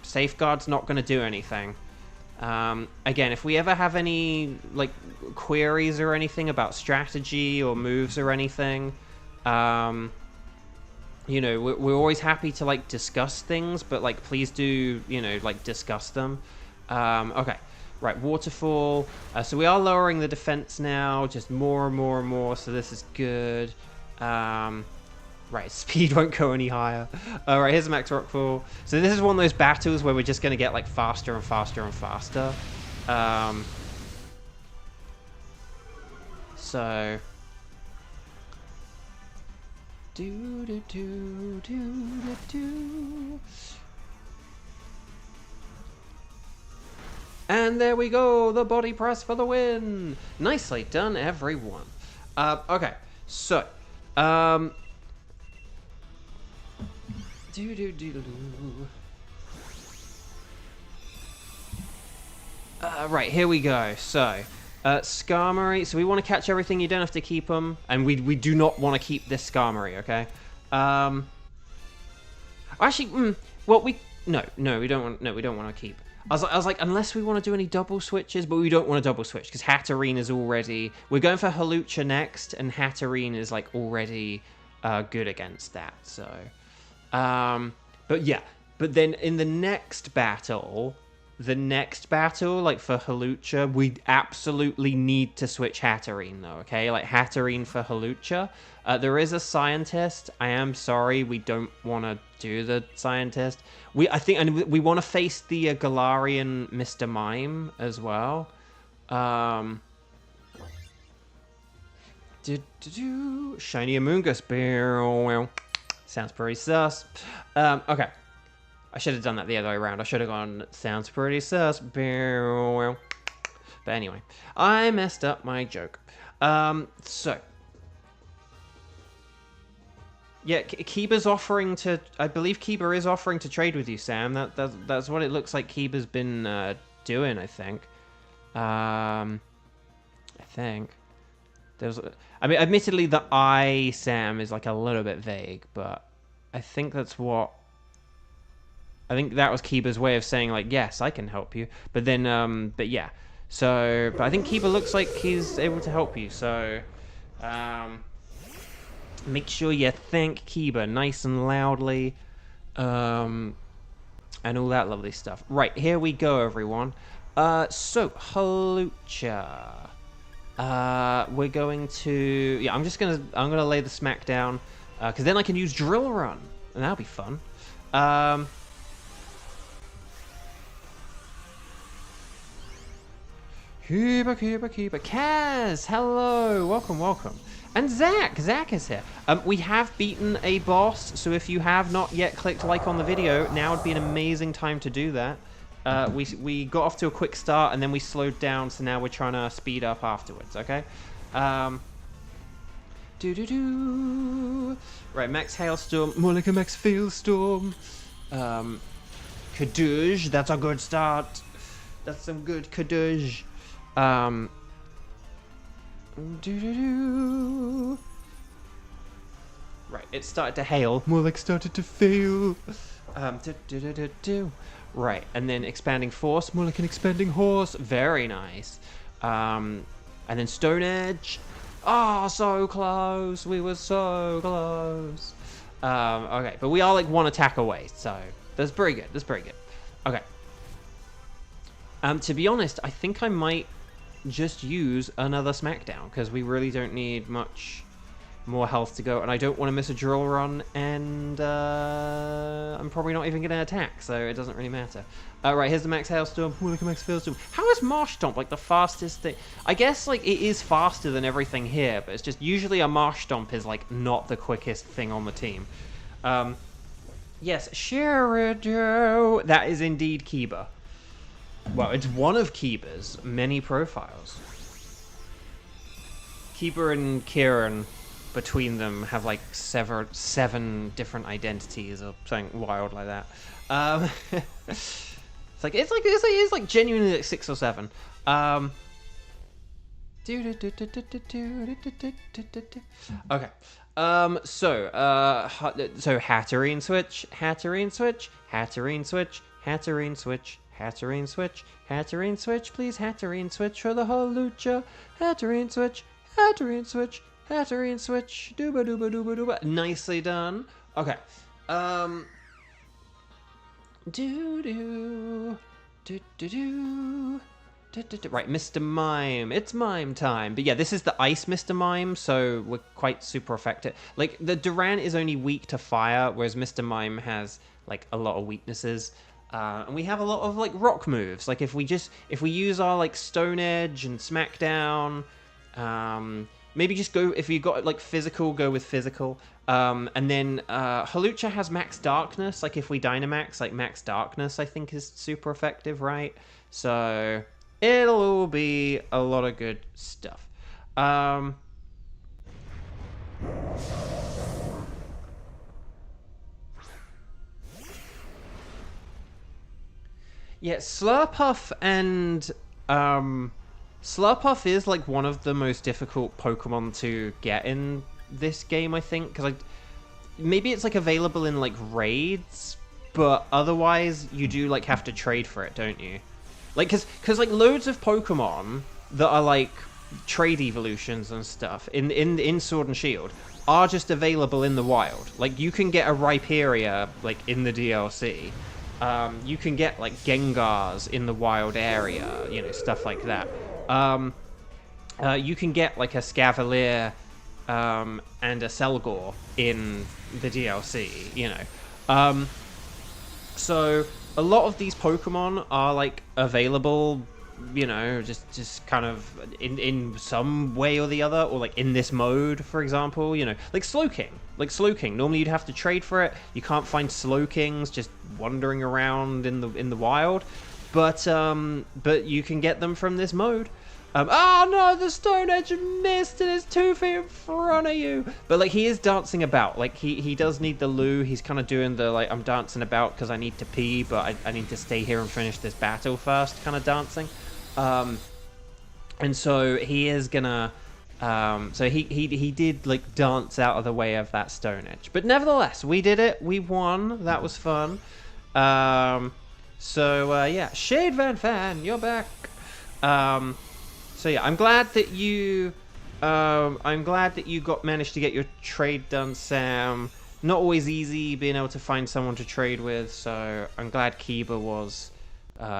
Safeguard's not going to do anything. Again, if we ever have any, like, queries or anything about strategy or moves or anything, you know, we're always happy to, like, discuss things, but, like, please do, you know, like, discuss them. Okay, right, Waterfall. So we are lowering the defense now, just more and more and more, so this is good. Right, speed won't go any higher. Alright, here's a Max Rockfall. So this is one of those battles where we're just going to get, like, faster and faster and faster. So... And there we go! The body press for the win! Nicely done, everyone. Okay, so... Right, here we go. So, Skarmory. So we want to catch everything. You don't have to keep them, and we do not want to keep this Skarmory. Okay. Actually, well, we don't want to keep. I was like, unless we want to do any double switches, but we don't want to double switch because Hatterene is already. We're going for Halucha next, and Hatterene is like already good against that. So. But yeah, but then in the next battle, like for Halucha, we absolutely need to switch Hatterene though, okay? Like Hatterene for Halucha. There is a scientist. I am sorry, we don't want to do the scientist. I think we want to face the Galarian Mr. Mime as well. Shiny Amoongus. Sounds pretty sus. Okay. I should have done that the other way around. I should have gone, sounds pretty sus. But anyway, I messed up my joke. So. Yeah, Kiba's offering to... I believe Kiba is offering to trade with you, Sam. That's what it looks like Kiba's been doing, I think. I think. I mean, admittedly, the I, Sam, is like a little bit vague, but I think that's what... I think that was Kiba's way of saying, like, yes, I can help you. But then, but yeah. So, but I think Kiba looks like he's able to help you, so... make sure you thank Kiba nice and loudly, and all that lovely stuff. Right, here we go, everyone. So, Hawlucha. We're going to... Yeah, I'm gonna lay the smack down, because then I can use Drill Run, and that'll be fun. Kiba. Kaz, hello, welcome. And Zach is here. We have beaten a boss, so if you have not yet clicked like on the video, now would be an amazing time to do that. We got off to a quick start, and then we slowed down, so now we're trying to speed up afterwards, okay? Right, Max Hailstorm, more like a Max Failstorm. Kadoosh, that's a good start. That's some good Kadoosh. Right, it started to hail. More like started to fail. Right, and then expanding force. More like an expanding horse. Very nice. And then Stone Edge. Oh, so close. We were so close. Okay, but we are like one attack away, so that's pretty good. Okay. To be honest, I think I might just use another Smackdown, because we really don't need much more health to go, and I don't want to miss a Drill Run, and I'm probably not even going to attack, so it doesn't really matter. Right, here's the Max Hailstorm. Ooh, look at Max Hailstorm. How is Marsh Stomp like the fastest thing? I guess like it is faster than everything here, but it's just usually a Marsh Stomp is like not the quickest thing on the team. Yes, Sherido. That is indeed Kiba. Well, it's one of Kiba's many profiles. Kiba and Kieran, between them, have like 7 different identities or something wild like that. It's like genuinely like 6 or 7. Okay. So Hatterene switch, Hatterene switch, please, Hatterene switch for the Hawlucha. Hatterene switch, dooba. Nicely done. Okay. Right, Mr. Mime. It's Mime time. But yeah, this is the Ice Mr. Mime, so we're quite super effective. Like, the Durant is only weak to fire, whereas Mr. Mime has, like, a lot of weaknesses. And we have a lot of, like, rock moves. Like, if we use our, like, Stone Edge and Smackdown, maybe just go, if you got, like, physical, go with physical. And then, Hawlucha has Max Darkness. Like, if we Dynamax, like, Max Darkness, I think is super effective, right? So, it'll all be a lot of good stuff. Yeah, Slurpuff and Slurpuff is like one of the most difficult Pokemon to get in this game, I think, because maybe it's like available in like raids, but otherwise you do like have to trade for it, don't you? Like, because like loads of Pokemon that are like trade evolutions and stuff in Sword and Shield are just available in the wild. Like, you can get a Rhyperior like in the DLC. You can get like Gengars in the wild area, you know, stuff like that. You can get like a Scavalier and a Selgor in the DLC, you know. So a lot of these Pokemon are like available you know, just kind of in some way or the other, or like in this mode, for example, you know, like Slowking. Normally you'd have to trade for it. You can't find Slowkings just wandering around in the wild, but you can get them from this mode. Oh no, the Stone Edge missed and it's 2 feet in front of you. But like he is dancing about. Like he does need the loo. He's kind of doing the like I'm dancing about because I need to pee, but I need to stay here and finish this battle first kind of dancing. And so he is gonna. So he did like dance out of the way of that Stone Edge. But nevertheless, we did it. We won. That was fun. Yeah, Shade Van Fan, you're back. So yeah, I'm glad that you managed to get your trade done, Sam. Not always easy being able to find someone to trade with, so I'm glad Kiba was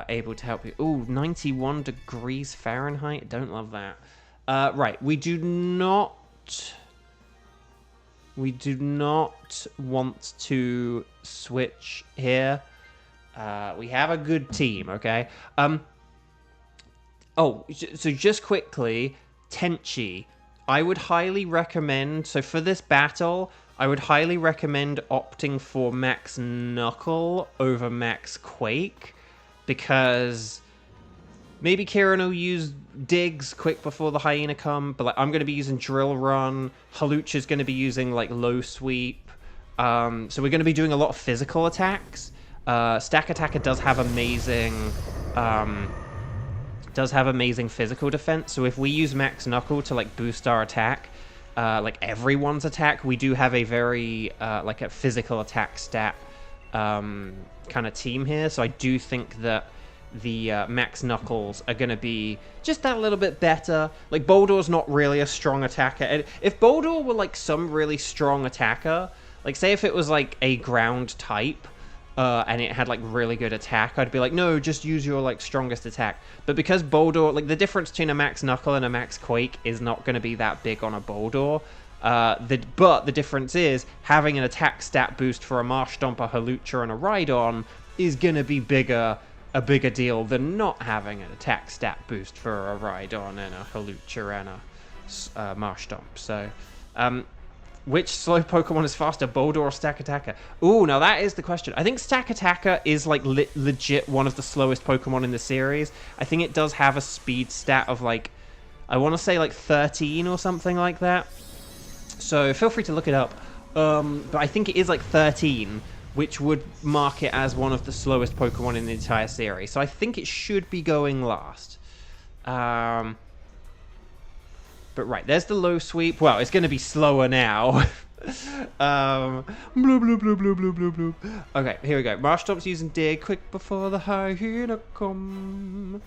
able to help you. Ooh, 91 degrees Fahrenheit. Don't love that. Right, we do not want to switch here. We have a good team, okay? Oh, so just quickly, Tenchi, I would highly recommend, so for this battle, I would highly recommend opting for Max Knuckle over Max Quake, because maybe Kieran will use Digs quick before the Hyena come, but like I'm going to be using Drill Run, Halucha's going to be using like Low Sweep, so we're going to be doing a lot of physical attacks. Stack Attacker does have amazing physical defense, so if we use Max Knuckle to like boost our attack, like everyone's attack, we do have a very like a physical attack stat kind of team here, so I do think that the Max Knuckles are going to be just that little bit better. Like Boldor's not really a strong attacker, and if Boldor were like some really strong attacker, like say if it was like a ground type, and it had like really good attack, I'd be like, no, just use your like strongest attack. But because Boldor, like the difference between a Max Knuckle and a Max Quake is not going to be that big on a Boldor. But the difference is having an attack stat boost for a Marshtomp, a Halucha, and a Rhydon is going to be a bigger deal than not having an attack stat boost for a Rhydon and a Halucha and a Marshtomp. So, which slow Pokemon is faster, Boulder or Stack Attacker? Ooh, now that is the question. I think Stack Attacker is like legit one of the slowest Pokemon in the series. I think it does have a speed stat of like, I want to say like 13 or something like that. So feel free to look it up. But I think it is like 13, which would mark it as one of the slowest Pokemon in the entire series. So I think it should be going last. But right, there's the Low Sweep. Well, it's going to be slower now. Bloop, bloop, bloop, bloop, bloop, bloop, bloop. Okay, here we go. Marshtomp's using Dig quick before the Hyena come.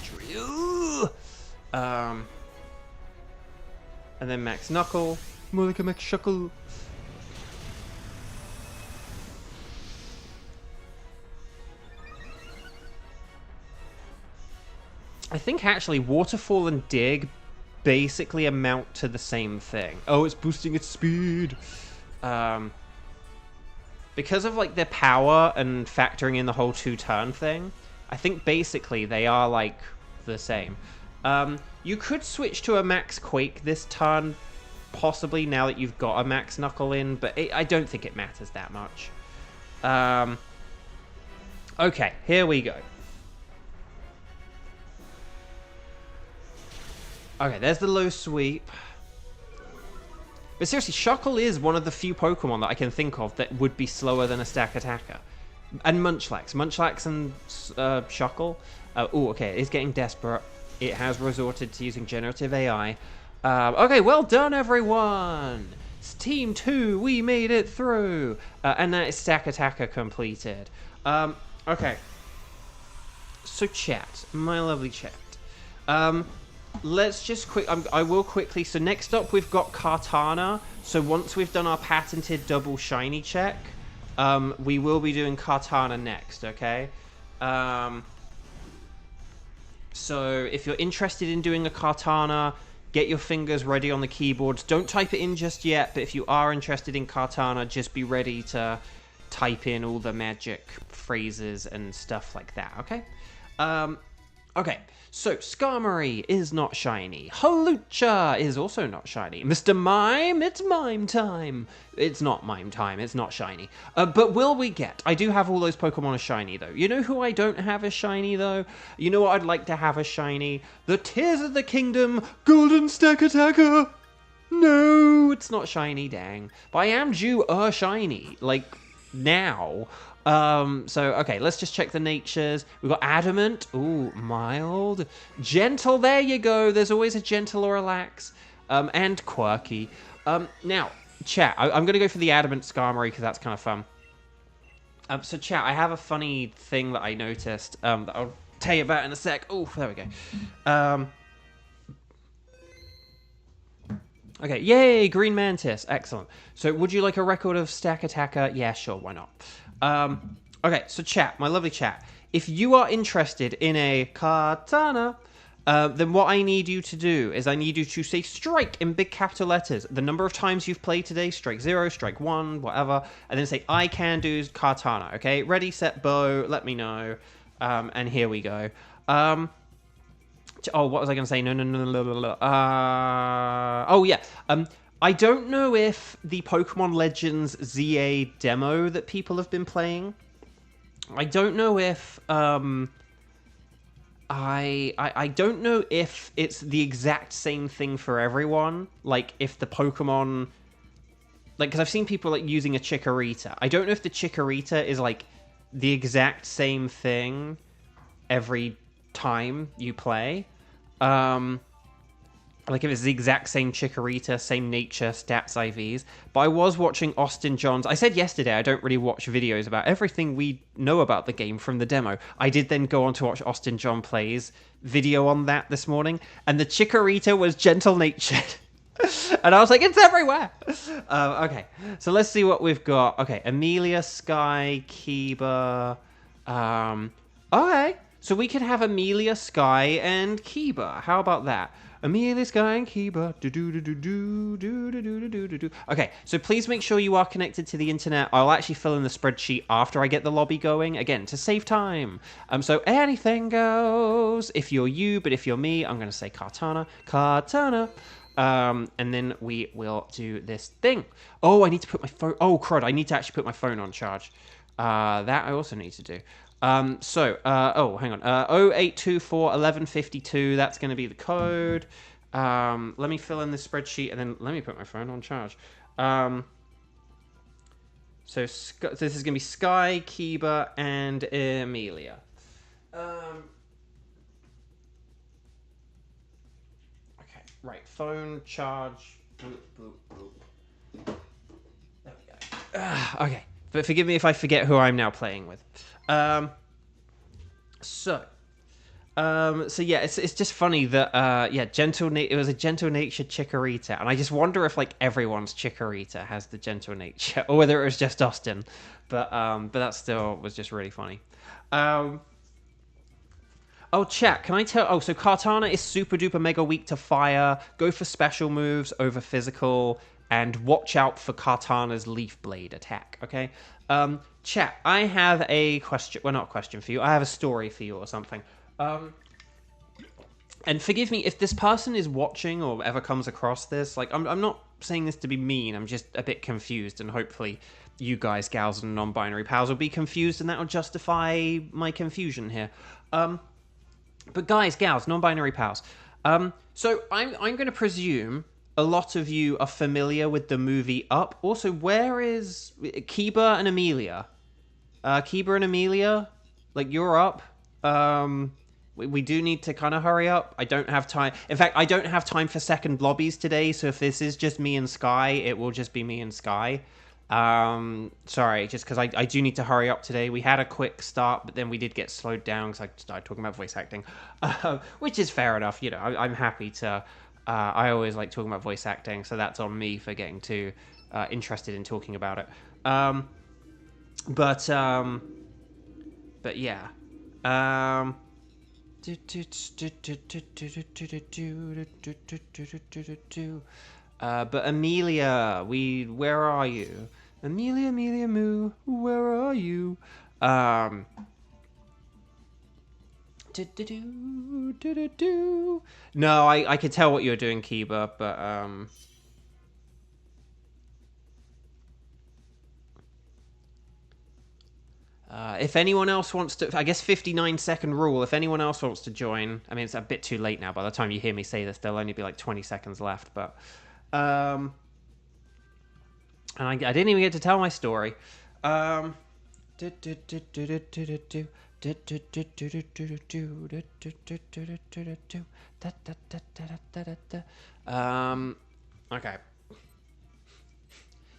Drill. And then Max Knuckle. More like a Max Shuckle. I think actually Waterfall and Dig basically amount to the same thing. Oh, it's boosting its speed. Because of like their power and factoring in the whole 2-turn thing, I think basically they are like the same. You could switch to a Max Quake this turn, possibly, now that you've got a Max Knuckle in, but I don't think it matters that much. Okay, here we go. Okay, there's the Low Sweep. But seriously, Shuckle is one of the few Pokemon that I can think of that would be slower than a Stack Attacker. And Munchlax. Munchlax and Shuckle. Oh, okay, it's getting desperate. It has resorted to using generative AI. Okay, well done, everyone! It's Team 2, we made it through! And that is Stack Attacker completed. Okay. So chat, my lovely chat. Let's just I will quickly, so next up we've got Kartana. So once we've done our patented double shiny check, we will be doing Kartana next, okay? So if you're interested in doing a Kartana, get your fingers ready on the keyboards. Don't type it in just yet, but if you are interested in Kartana, just be ready to type in all the magic phrases and stuff like that, okay? Okay, so Skarmory is not shiny. Hawlucha is also not shiny. Mr. Mime, it's mime time. It's not mime time, it's not shiny. But will we get? I do have all those Pokemon as shiny, though. You know who I don't have as shiny, though? You know what I'd like to have as shiny? The Tears of the Kingdom Golden Stack Attacker! No, it's not shiny, dang. But I am due a shiny, like, now. So, okay, let's just check the natures. We've got adamant. Ooh, mild. Gentle, there you go. There's always a gentle or a lax. And quirky. Now, chat, I'm going to go for the adamant Skarmory because that's kind of fun. So, chat, I have a funny thing that I noticed that I'll tell you about in a sec. Oh, there we go. Okay, yay, Green Mantis. Excellent. So, would you like a record of Stack Attacker? Yeah, sure, why not? Okay, so chat, my lovely chat. If you are interested in a katana, then what I need you to do is I need you to say strike in big capital letters. The number of times you've played today, strike 0, strike 1, whatever, and then say I can do katana, okay? Ready, set, bow, let me know, and here we go. Oh, what was I going to say? No. Oh, yeah. I don't know if the Pokemon Legends ZA demo that people have been playing, I don't know if, I don't know if it's the exact same thing for everyone, like, if the Pokemon, like, because I've seen people, like, using a Chikorita. I don't know if the Chikorita is, like, the exact same thing every time you play. Like, if it's the exact same Chikorita, same nature, stats, IVs. But I was watching Austin John's... I said yesterday I don't really watch videos about everything we know about the game from the demo. I did then go on to watch Austin John Plays video on that this morning. And the Chikorita was gentle-natured. And I was like, it's everywhere! Okay, so let's see what we've got. Okay, Amelia, Sky, Kiba... Okay, so we could have Amelia, Sky, and Kiba. How about that? Amelia, Sky, and Kiba. Okay, so please make sure you are connected to the internet. I'll actually fill in the spreadsheet after I get the lobby going, again, to save time. So anything goes. If you're you, but if you're me, I'm going to say Katana. And then we will do this thing. Oh, I need to put my phone... Oh, crud, I need to actually put my phone on charge. That I also need to do. Oh, hang on. 0824 1152, that's going to be the code. Let me fill in this spreadsheet and then let me put my phone on charge. So this is going to be Sky, Kiba, and Amelia. Okay, right. Phone, charge. There we go. Okay, but forgive me if I forget who I'm now playing with. So yeah, it's just funny that yeah, it was a gentle-natured Chikorita, and I just wonder if like everyone's Chikorita has the gentle nature, or whether it was just Austin. But that still was just really funny. Oh, chat, can I tell... Oh, so Kartana is super duper mega weak to fire. Go for special moves over physical, and watch out for Kartana's Leaf Blade attack, okay? Chat, I have a question... Well, not a question for you. I have a story for you or something. And forgive me if this person is watching or ever comes across this. Like, I'm not saying this to be mean. I'm just a bit confused, and hopefully you guys, gals, and non-binary pals will be confused, and that will justify my confusion here. But guys, gals, non-binary pals. So I'm going to presume a lot of you are familiar with the movie Up. Also, where is Kiba and Amelia? Kiba and Amelia, like, you're up. We do need to kind of hurry up. I don't have time. In fact, I don't have time for second lobbies today, so if this is just me and Sky, it will just be me and Sky. Sorry, just because I do need to hurry up today. We had a quick start, but then we did get slowed down because I started talking about voice acting, which is fair enough. You know, I'm happy to... I always like talking about voice acting, so that's on me for getting too interested in talking about it. But yeah. But Amelia, where are you? Amelia, Amelia Moo, where are you? No, I could tell what you were doing, Kiba, but if anyone else wants to, I guess 59-second rule, if anyone else wants to join, I mean, it's a bit too late now. By the time you hear me say this, there'll only be like 20 seconds left, but, and I didn't even get to tell my story. Okay.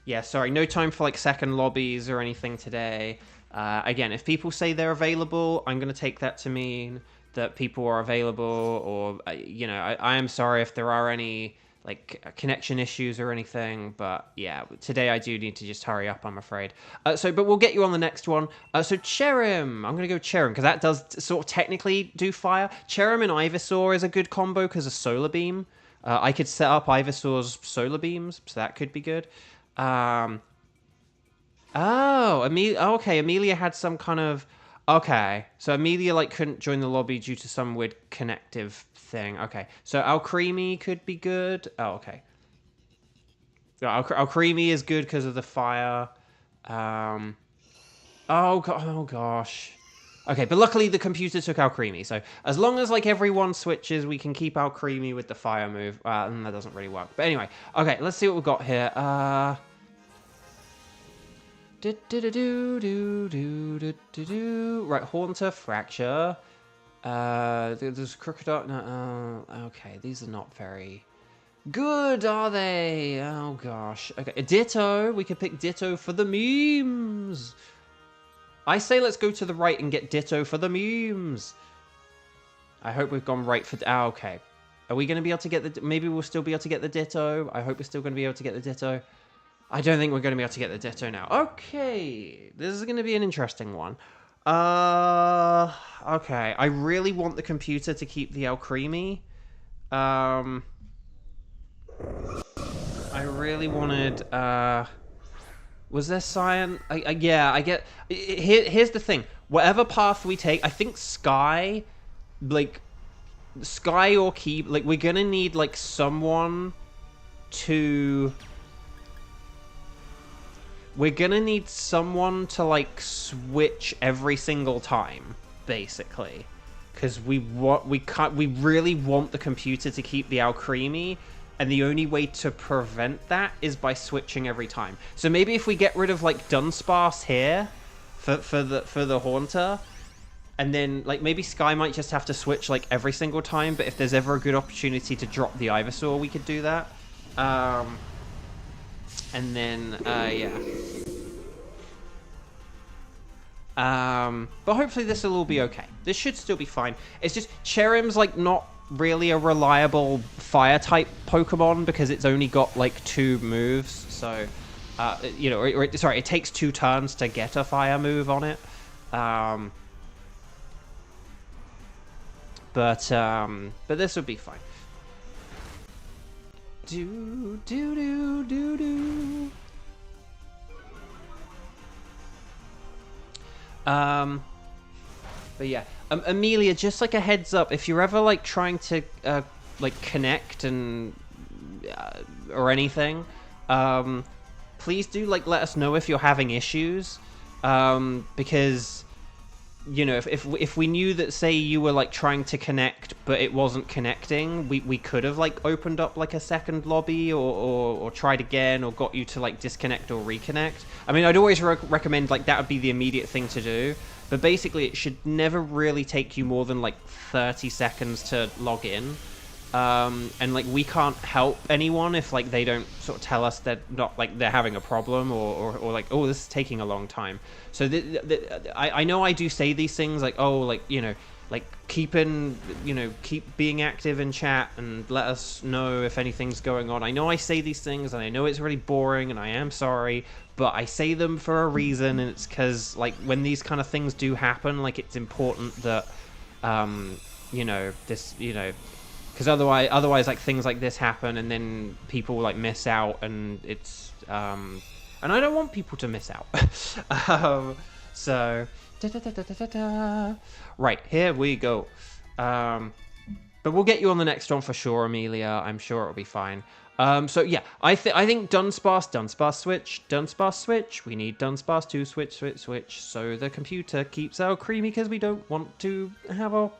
Yeah, sorry, no time for like second lobbies or anything today. Again, if people say they're available, I'm going to take that to mean that people are available, or, you know, I am sorry if there are any, like, connection issues or anything, but yeah, today I do need to just hurry up, I'm afraid. But we'll get you on the next one. So Cherim, I'm going to go Cherim, because that does sort of technically do fire. Cherim and Ivysaur is a good combo because of Solar Beam. I could set up Ivysaur's Solar Beams, so that could be good. Okay, Amelia had some kind of... Okay, so Amelia, like, couldn't join the lobby due to some weird connective thing. Okay, so Alcremie could be good. Oh, okay. Alcremie is good because of the fire. Oh gosh. Okay, but luckily the computer took Alcremie, so as long as, like, everyone switches, we can keep Alcremie with the fire move. And that doesn't really work. But anyway, okay, let's see what we've got here. Right, Haunter, Fracture. There's Crocodile. No, okay, these are not very good, are they? Oh gosh. Okay, Ditto. We could pick Ditto for the memes. I say let's go to the right and get Ditto for the memes. I hope we've gone right for... okay. Are we going to be able to get the... Maybe we'll still be able to get the Ditto. I hope we're still going to be able to get the Ditto. I don't think we're going to be able to get the Ditto now. Okay. This is going to be an interesting one. Okay. I really want the computer to keep the Alcremie. I really wanted... Was there Cyan? Yeah, I get... Here's the thing. Whatever path we take, I think Sky... Like... Sky or Keep... Like, we're going to need, like, someone to... We're gonna need someone to, like, switch every single time, basically, because we really want the computer to keep the Alcremie, and the only way to prevent that is by switching every time. So maybe if we get rid of, like, Dunsparce here for the Haunter, and then, like, maybe Sky might just have to switch, like, every single time. But if there's ever a good opportunity to drop the Ivysaur, we could do that. And then, yeah. But hopefully this will all be okay. This should still be fine. It's just, Cherim's, like, not really a reliable fire-type Pokemon because it's only got, like, 2 moves. So, you know, sorry, it takes 2 turns to get a fire move on it. But this will be fine. But yeah, Amelia, just like a heads up, if you're ever like trying to like connect and or anything, please do like let us know if you're having issues, because you know, if we knew that, say, you were like trying to connect but it wasn't connecting, we could have like opened up like a second lobby or tried again or got you to like disconnect or reconnect. I mean, I'd always recommend like that would be the immediate thing to do, but basically it should never really take you more than like 30 seconds to log in. And like we can't help anyone if like they don't sort of tell us that not like they're having a problem or like, oh, this is taking a long time. So I know I do say these things like, oh, like, you know, like keep being active in chat and let us know if anything's going on. I know I say these things and I know it's really boring and I am sorry, but I say them for a reason, and it's because like when these kind of things do happen, like it's important that you know, this, you know, because otherwise like things like this happen and then people like miss out, and it's and I don't want people to miss out. So, right, here we go. But we'll get you on the next one for sure, Amelia. I'm sure it'll be fine. So yeah, I think Dunsparce switch. We need Dunsparce to switch. So the computer keeps our creamy because we don't want to have our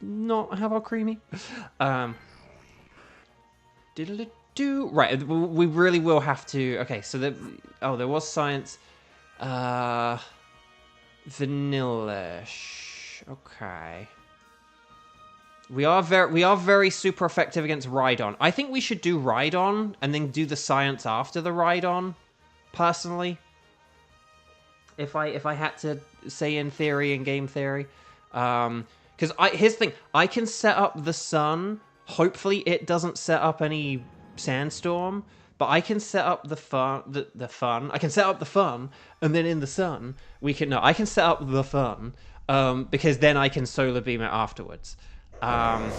not have our creamy. Right, we really will have to. Okay, so there was science. Vanillish. Okay. We are very super effective against Rhydon. I think we should do Rhydon and then do the science after the Rhydon, personally. If I had to say in theory, in game theory. Because here's the thing, I can set up the sun. Hopefully it doesn't set up any sandstorm, but I can set up the fun. I can set up the fun, and then in the sun I can set up the fun, because then I can solar beam it afterwards. But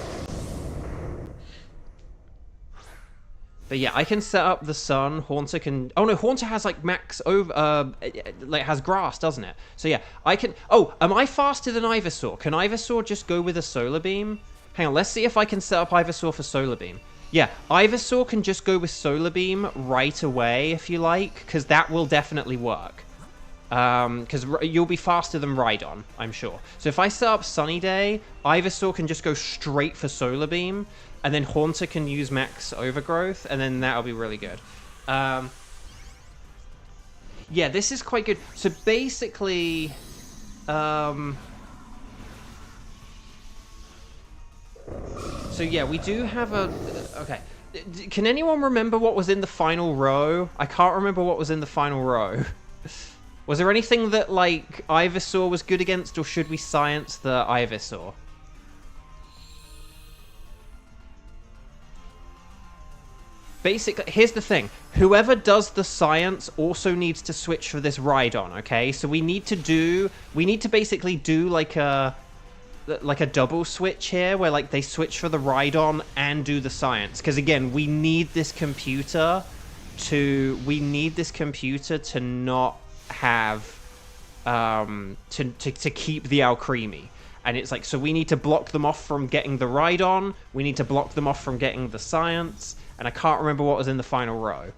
yeah, I can set up the sun. Haunter can. Oh no, Haunter has like max over. Like has grass, doesn't it? So yeah, I can. Oh, am I faster than Ivysaur? Can Ivysaur just go with a solar beam? Hang on, let's see if I can set up Ivysaur for solar beam. Yeah, Ivysaur can just go with solar beam right away if you like, because that will definitely work. Because you'll be faster than Rhydon, I'm sure. So if I set up Sunny Day, Ivysaur can just go straight for Solar Beam, and then Haunter can use Max Overgrowth, and then that'll be really good. Yeah, this is quite good. So basically, so yeah, we do have a... Okay. Can anyone remember what was in the final row? I can't remember what was in the final row. Was there anything that, like, Ivysaur was good against, or should we science the Ivysaur? Basically, here's the thing. Whoever does the science also needs to switch for this Rhydon, okay? So we need to basically do, like a double switch here, where, like, they switch for the Rhydon and do the science. Because, again, we need this computer to not have to keep the Alcremie, and it's like, so we need to block them off from getting the Rhydon, we need to block them off from getting the science, and I can't remember what was in the final row,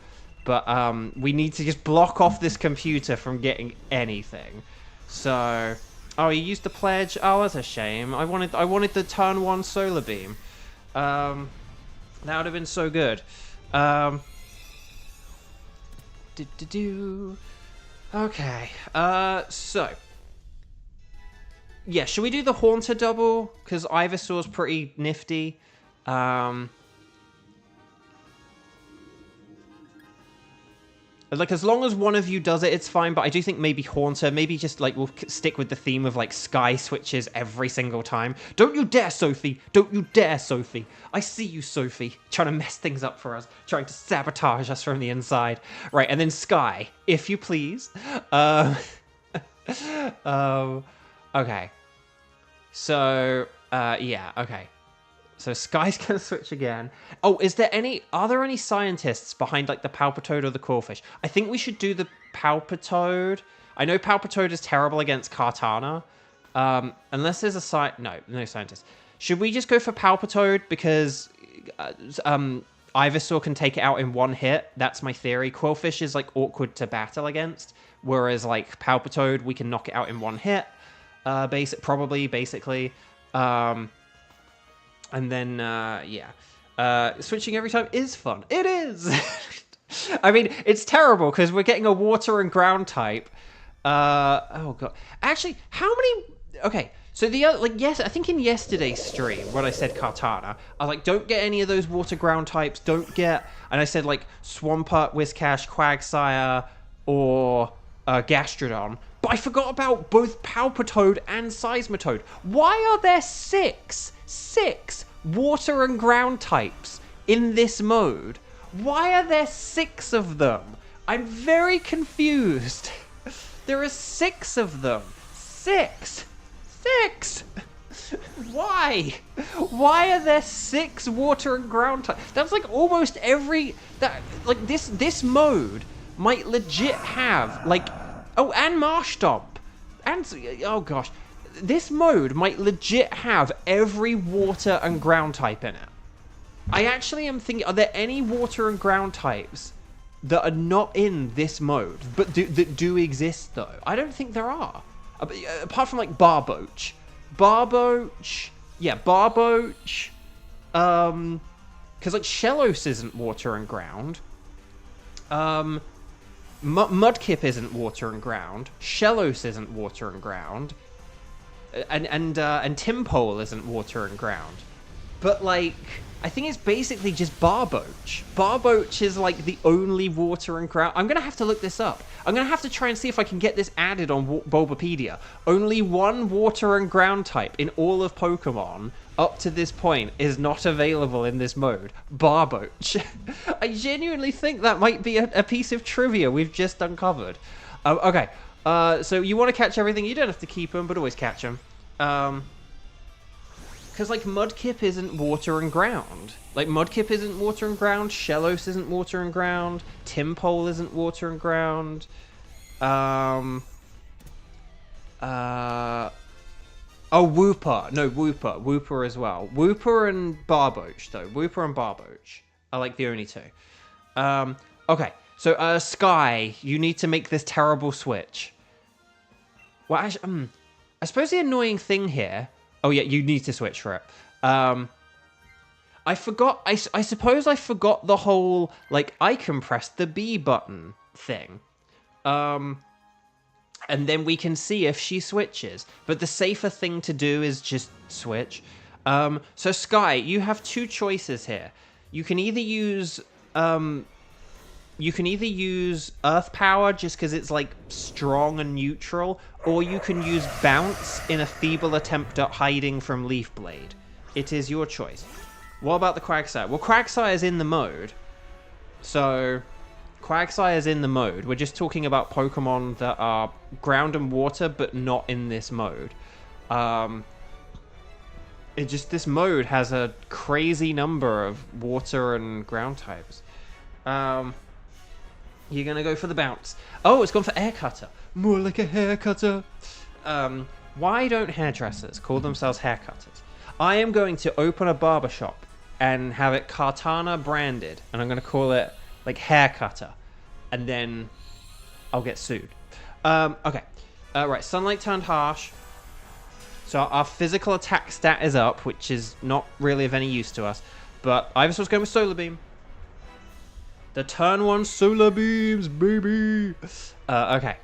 but we need to just block off this computer from getting anything. So, oh, you used the pledge. Oh, that's a shame. I wanted the turn 1 solar beam. That would have been so good. Okay, so... Yeah, should we do the Haunter double? Because Ivysaur's pretty nifty. Like, as long as one of you does it, it's fine, but I do think maybe Haunter, maybe just, like, we'll stick with the theme of, like, Sky switches every single time. Don't you dare, Sophie! Don't you dare, Sophie! I see you, Sophie, trying to mess things up for us, trying to sabotage us from the inside. Right, and then Sky, if you please. Okay. So, yeah, okay. So Sky's gonna switch again. Oh, are there any scientists behind, like, the Palpitoad or the Corphish? I think we should do the Palpitoad. I know Palpitoad is terrible against Kartana. Unless there's a no scientist. Should we just go for Palpitoad because Ivysaur can take it out in one hit? That's my theory. Quillfish is, like, awkward to battle against, whereas, like, Palpitoad, we can knock it out in one hit. Basically. And then, yeah. Switching every time is fun. It is! I mean, it's terrible, because we're getting a water and ground type. Oh, God. Actually, how many... Okay, so yes, I think in yesterday's stream, when I said Kartana, I was like, don't get any of those water ground types, don't get... And I said, like, Swampert, Whiscash, Quagsire, or Gastrodon. But I forgot about both Palpitoad and Seismitoad. Why are there six water and ground types in this mode? Why are there 6 of them? I'm very confused. There are 6 of them. 6! Why? Why are there 6 water and ground types? That's like almost every... This mode might legit have, like... Oh, and Marshtomp. And... Oh, gosh. This mode might legit have every water and ground type in it. I actually am thinking, are there any water and ground types that are not in this mode, but that do exist, though? I don't think there are. Apart from, like, Barboach. Barboach... Yeah, Barboach. Because, like, Shellos isn't water and ground. Mudkip isn't water and ground. Shellos isn't water and ground. And Timpole isn't water and ground. But, like, I think it's basically just Barboach. Barboach is, like, the only water and ground... I'm going to have to look this up. I'm going to have to try and see if I can get this added on Bulbapedia. Only one water and ground type in all of Pokemon up to this point is not available in this mode. Barboach. I genuinely think that might be a piece of trivia we've just uncovered. Okay. So you want to catch everything. You don't have to keep them, but always catch them. Because, like, Mudkip isn't water and ground. Like, Mudkip isn't water and ground. Shellos isn't water and ground. Timpole isn't water and ground. Oh, Wooper. No, Wooper. Wooper as well. Wooper and Barboach, though. Wooper and Barboach are, like, the only two. Okay. So, Sky, you need to make this terrible switch. Well, actually, I suppose the annoying thing here... Oh, yeah, you need to switch for it. I forgot... I suppose I forgot the whole, like, I can press the B button thing. And then we can see if she switches. But the safer thing to do is just switch. So, Sky, you have two choices here. You can either use... You can either use Earth Power just because it's, like, strong and neutral, or you can use Bounce in a feeble attempt at hiding from Leaf Blade. It is your choice. What about the Quagsire? Well, Quagsire is in the mode. So, Quagsire is in the mode. We're just talking about Pokemon that are ground and water, but not in this mode. This mode has a crazy number of water and ground types. You're going to go for the Bounce. Oh, it's gone for Air Cutter. More like a hair cutter. Why don't hairdressers call themselves hair cutters? I am going to open a barbershop and have it Kartana branded. And I'm going to call it, like, hair cutter. And then I'll get sued. Okay. Right, Sunlight turned harsh. So our physical attack stat is up, which is not really of any use to us. But Ivysaur's going with Solar Beam. The turn one Solar Beams, baby! Okay.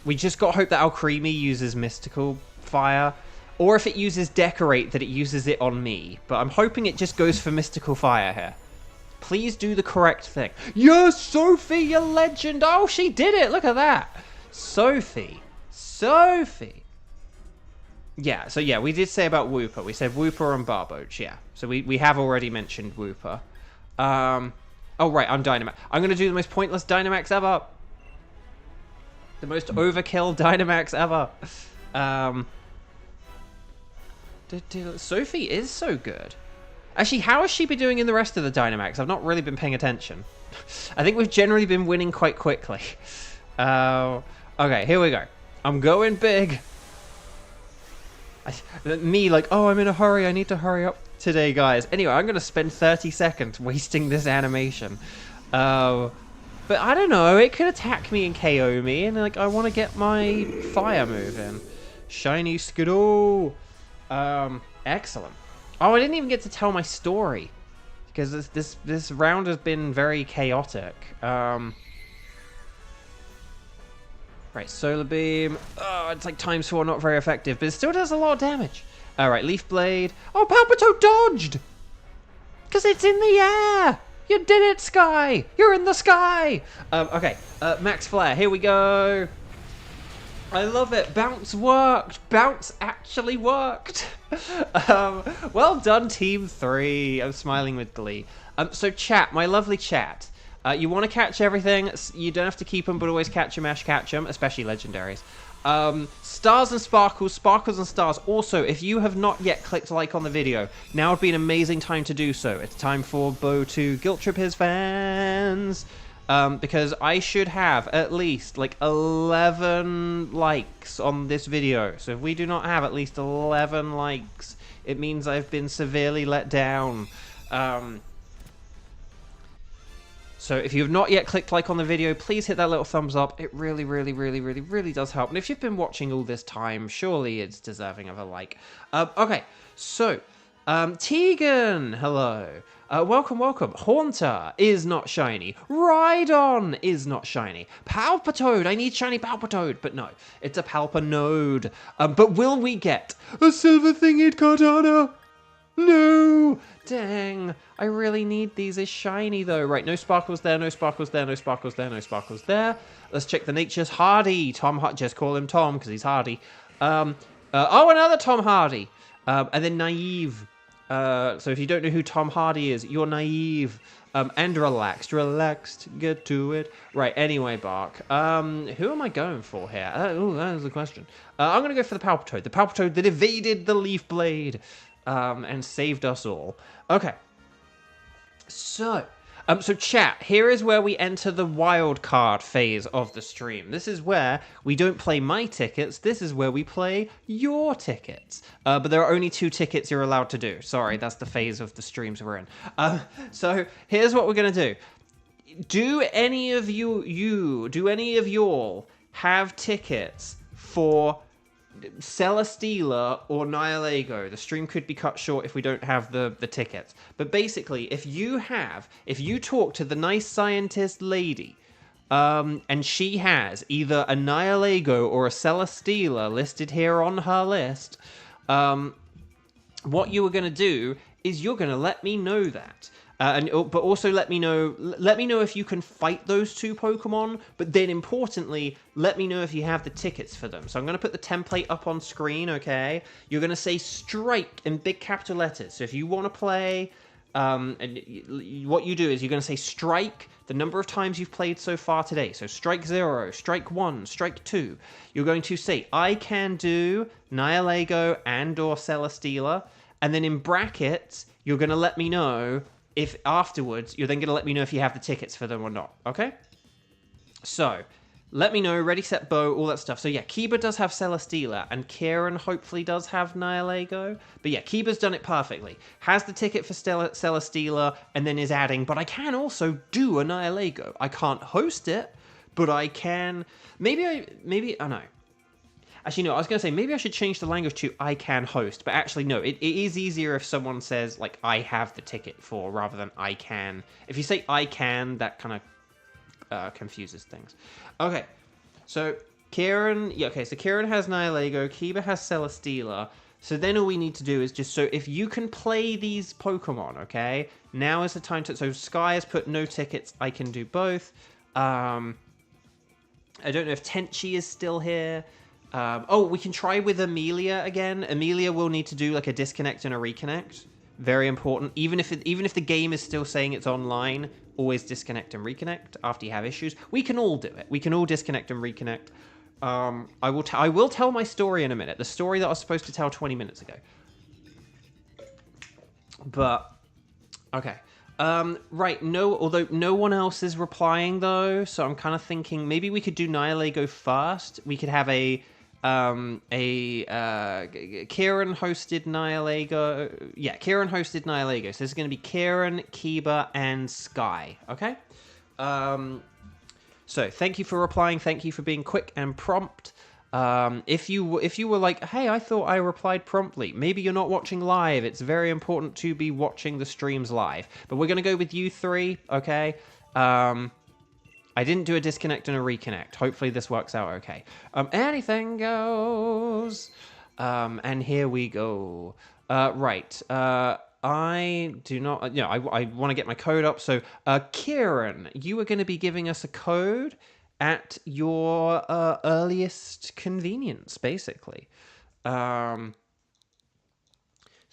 We just got to hope that Alcremie uses Mystical Fire. Or if it uses Decorate, that it uses it on me. But I'm hoping it just goes for Mystical Fire here. Please do the correct thing. Yes, Sophie, you legend! Oh, she did it! Look at that! Sophie. Yeah, so yeah, we did say about Wooper. We said Wooper and Barboach, yeah. So we have already mentioned Wooper. Oh, right, I'm Dynamax. I'm going to do the most pointless Dynamax ever. The most overkill Dynamax ever. Sophie is so good. Actually, how has she been doing in the rest of the Dynamax? I've not really been paying attention. I think we've generally been winning quite quickly. Okay, here we go. I'm going big. Me, like, oh, I'm in a hurry. I need to hurry up today, guys. Anyway, I'm going to spend 30 seconds wasting this animation. But I don't know. It could attack me and KO me. And, like, I want to get my fire move in. Shiny Skidoo. Excellent. Oh, I didn't even get to tell my story. Because this round has been very chaotic. Right, Solar Beam. Oh, it's like ×4, not very effective, but it still does a lot of damage. Alright, Leaf Blade. Oh, Palpito dodged! Because it's in the air! You did it, Sky! You're in the sky! Okay, Max Flare, here we go. I love it. Bounce worked. Bounce actually worked. Well done, Team 3. I'm smiling with glee. So chat, my lovely chat. You want to catch everything. You don't have to keep them, but always catch them, catch them, especially legendaries. Stars and sparkles, sparkles and stars. Also, if you have not yet clicked like on the video, now would be an amazing time to do so. It's time for Bo to guilt trip his fans. because I should have at least like 11 likes on this video. So if we do not have at least 11 likes, it means I've been severely let down. So if you have not yet clicked like on the video, please hit that little thumbs up. It really, really, really, really, really does help. And if you've been watching all this time, surely it's deserving of a like. Okay, so Tegan, hello. Welcome, welcome. Haunter is not shiny. Rhydon is not shiny. Palpitoad, I need shiny Palpitoad. But no, it's a Palpanode. But will we get a silver thinged Cardana? No! Dang. I really need these as shiny, though. Right, no sparkles there, no sparkles there, no sparkles there, no sparkles there. Let's check the natures. Hardy. Just call him Tom, because he's Hardy. Oh, another Tom Hardy. And then Naive. So if you don't know who Tom Hardy is, you're naive. And relaxed. Relaxed. Get to it. Right, anyway, Bark. Who am I going for here? Oh, that is the question. I'm going to go for the Palpitoad. The Palpitoad that evaded the Leaf Blade. And saved us all. Okay. So chat, here is where we enter the wild card phase of the stream. This is where we don't play my tickets. This is where we play your tickets. But there are only 2 tickets you're allowed to do. Sorry, that's the phase of the streams we're in. So here's what we're going to do. Do any of y'all have tickets for Celesteela or Nihilego? The stream could be cut short if we don't have the tickets. But basically, if you talk to the nice scientist lady, and she has either a Nihilego or a Celesteela listed here on her list, what you are going to do is you're going to let me know that. But also let me know if you can fight those 2 Pokemon, but then importantly, let me know if you have the tickets for them. So I'm going to put the template up on screen, okay? You're going to say strike in big capital letters. So if you want to play, what you do is you're going to say strike the number of times you've played so far today. So strike 0, strike 1, strike 2. You're going to say, I can do Nihilego and or Celesteela, and then in brackets, you're going to let me know if afterwards, you're then going to let me know if you have the tickets for them or not, okay? So, let me know, ready, set, bow, all that stuff. So yeah, Kiba does have Celesteela, and Kieran hopefully does have Nihilego. But yeah, Kiba's done it perfectly. Has the ticket for Celesteela, and then is adding, but I can also do a Nihilego. I can't host it, but I can... oh no. Actually, no, I was going to say, maybe I should change the language to I can host. But actually, no, it is easier if someone says, like, I have the ticket for, rather than I can. If you say I can, that kind of confuses things. Okay, so Kieran... Yeah, okay, so Kieran has Nihilego, Kiba has Celesteela. So then all we need to do is just... So if you can play these Pokemon, okay? Now is the time to... So Sky has put no tickets. I can do both. I don't know if Tenchi is still here. We can try with Amelia again. Amelia will need to do like a disconnect and a reconnect. Very important. Even if the game is still saying it's online, always disconnect and reconnect after you have issues. We can all do it. We can all disconnect and reconnect. I will tell my story in a minute. The story that I was supposed to tell 20 minutes ago. But okay. Right, although no one else is replying though, so I'm kind of thinking maybe we could do Nihilego first. We could have a Kieran hosted Nihilego. Yeah, Kieran hosted Nihilego. So this is going to be Kieran, Kiba, and Sky. Okay. So thank you for replying. Thank you for being quick and prompt. If you were like, hey, I thought I replied promptly. Maybe you're not watching live. It's very important to be watching the streams live. But we're going to go with you 3, okay? I didn't do a disconnect and a reconnect. Hopefully this works out okay. Anything goes. And here we go. Right. I do not... I want to get my code up. So, Kieran, you are going to be giving us a code at your earliest convenience, basically. So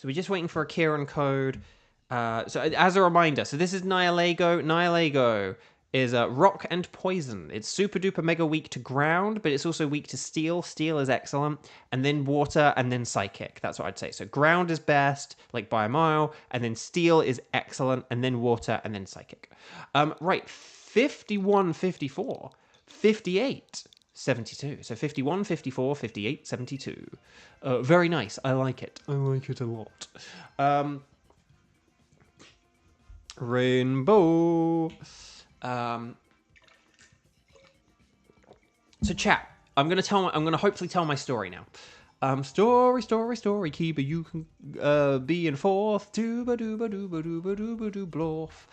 we're just waiting for a Kieran code. So as a reminder, so this is Nihilego. Nihilego is rock and poison. It's super duper mega weak to ground, but it's also weak to steel. Steel is excellent. And then water, and then psychic. That's what I'd say. So ground is best, like by a mile, and then steel is excellent, and then water, and then psychic. Right. 51, 54, 58, 72. So 51, 54, 58, 72. Very nice. I like it. I like it a lot. Rainbow. So chat, I'm gonna hopefully tell my story now. Story, keeper, you can be in fourth. Dooba dooba dooba dooba dooba doo blorf.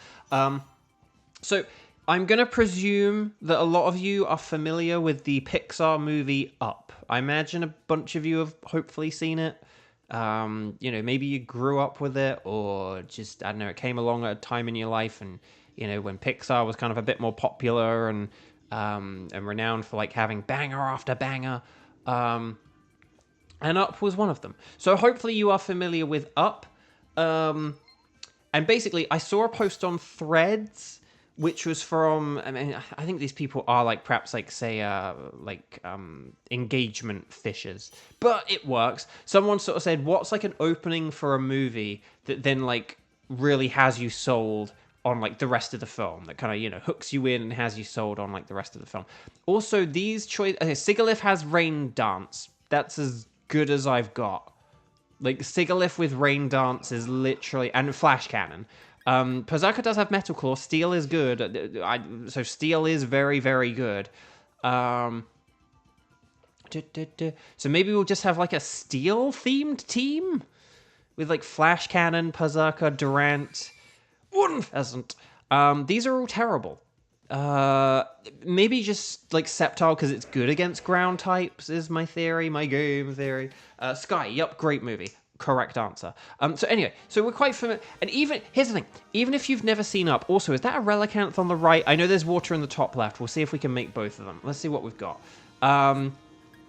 So I'm gonna presume that a lot of you are familiar with the Pixar movie Up. I imagine a bunch of you have hopefully seen it. You know, maybe you grew up with it, or just, I don't know, it came along at a time in your life, and you know, when Pixar was kind of a bit more popular and renowned for like having banger after banger. And Up was one of them. So hopefully you are familiar with Up. And basically, I saw a post on Threads, which was from, I mean, I think these people are like, perhaps like, say, engagement fishers. But it works. Someone sort of said, what's like an opening for a movie that then like really has you sold on like the rest of the film, that kind of, you know, hooks you in and has you sold on like the rest of the film. Also, these choice, okay, Sigalith has Rain Dance. That's as good as I've got. Like, Sigalith with Rain Dance is literally... And Flash Cannon. Berserker does have Metal Claw. Steel is good. So Steel is very, very good. So maybe we'll just have, like, a Steel-themed team? With, like, Flash Cannon, Berserker, Durant, Unpheasant. These are all terrible. Maybe just like Sceptile because it's good against ground types is my theory, my game theory. Sky, yep, great movie. Correct answer. So anyway, so we're quite familiar. And even, here's the thing, even if you've never seen Up, also, is that a Relicanth on the right? I know there's water in the top left. We'll see if we can make both of them. Let's see what we've got.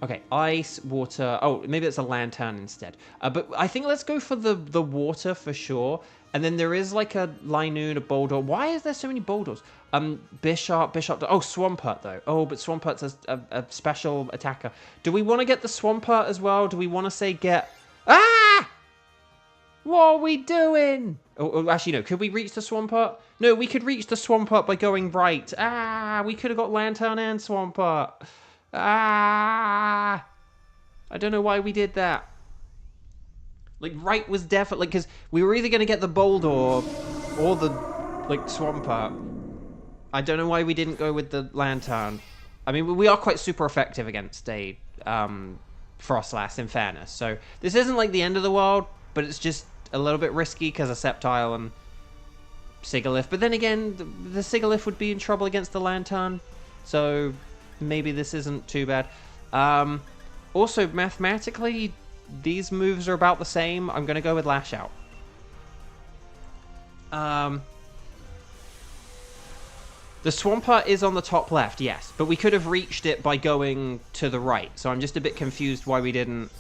Okay, ice, water. Oh, maybe it's a lantern instead. But I think let's go for the water for sure. And then there is like a Linoon, a Boldor. Why is there so many Boldors? Bishop. Oh, Swampert though. Oh, but Swampert's a special attacker. Do we want to get the Swampert as well? Do we want to say get... Ah! What are we doing? Oh, actually, no. Could we reach the Swampert? No, we could reach the Swampert by going right. Ah! We could have got Lantern and Swampert. Ah! I don't know why we did that. Like, right was definitely... Because we were either going to get the Boldor or the, like, Swampert. I don't know why we didn't go with the Lantern. I mean, we are quite super effective against a Frostlass, in fairness. So, this isn't, like, the end of the world, but it's just a little bit risky because of Sceptile and Sigalith. But then again, the Sigalith would be in trouble against the Lantern. So, maybe this isn't too bad. Also, mathematically... These moves are about the same. I'm going to go with Lash Out. The Swampert is on the top left, yes. But we could have reached it by going to the right. So I'm just a bit confused why we didn't.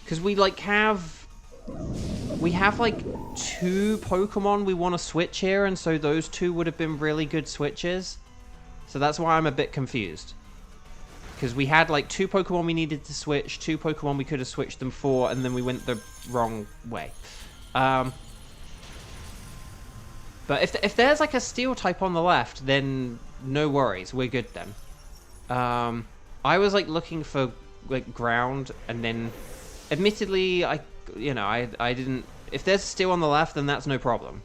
Because we, like, have... We have, like, 2 Pokemon we want to switch here. And so those 2 would have been really good switches. So that's why I'm a bit confused. Because we had, like, 2 Pokemon we needed to switch, 2 Pokemon we could have switched them for, and then we went the wrong way. But if there's, like, a Steel type on the left, then no worries. We're good then. I was, like, looking for, like, ground, and then... Admittedly, I didn't... If there's Steel on the left, then that's no problem.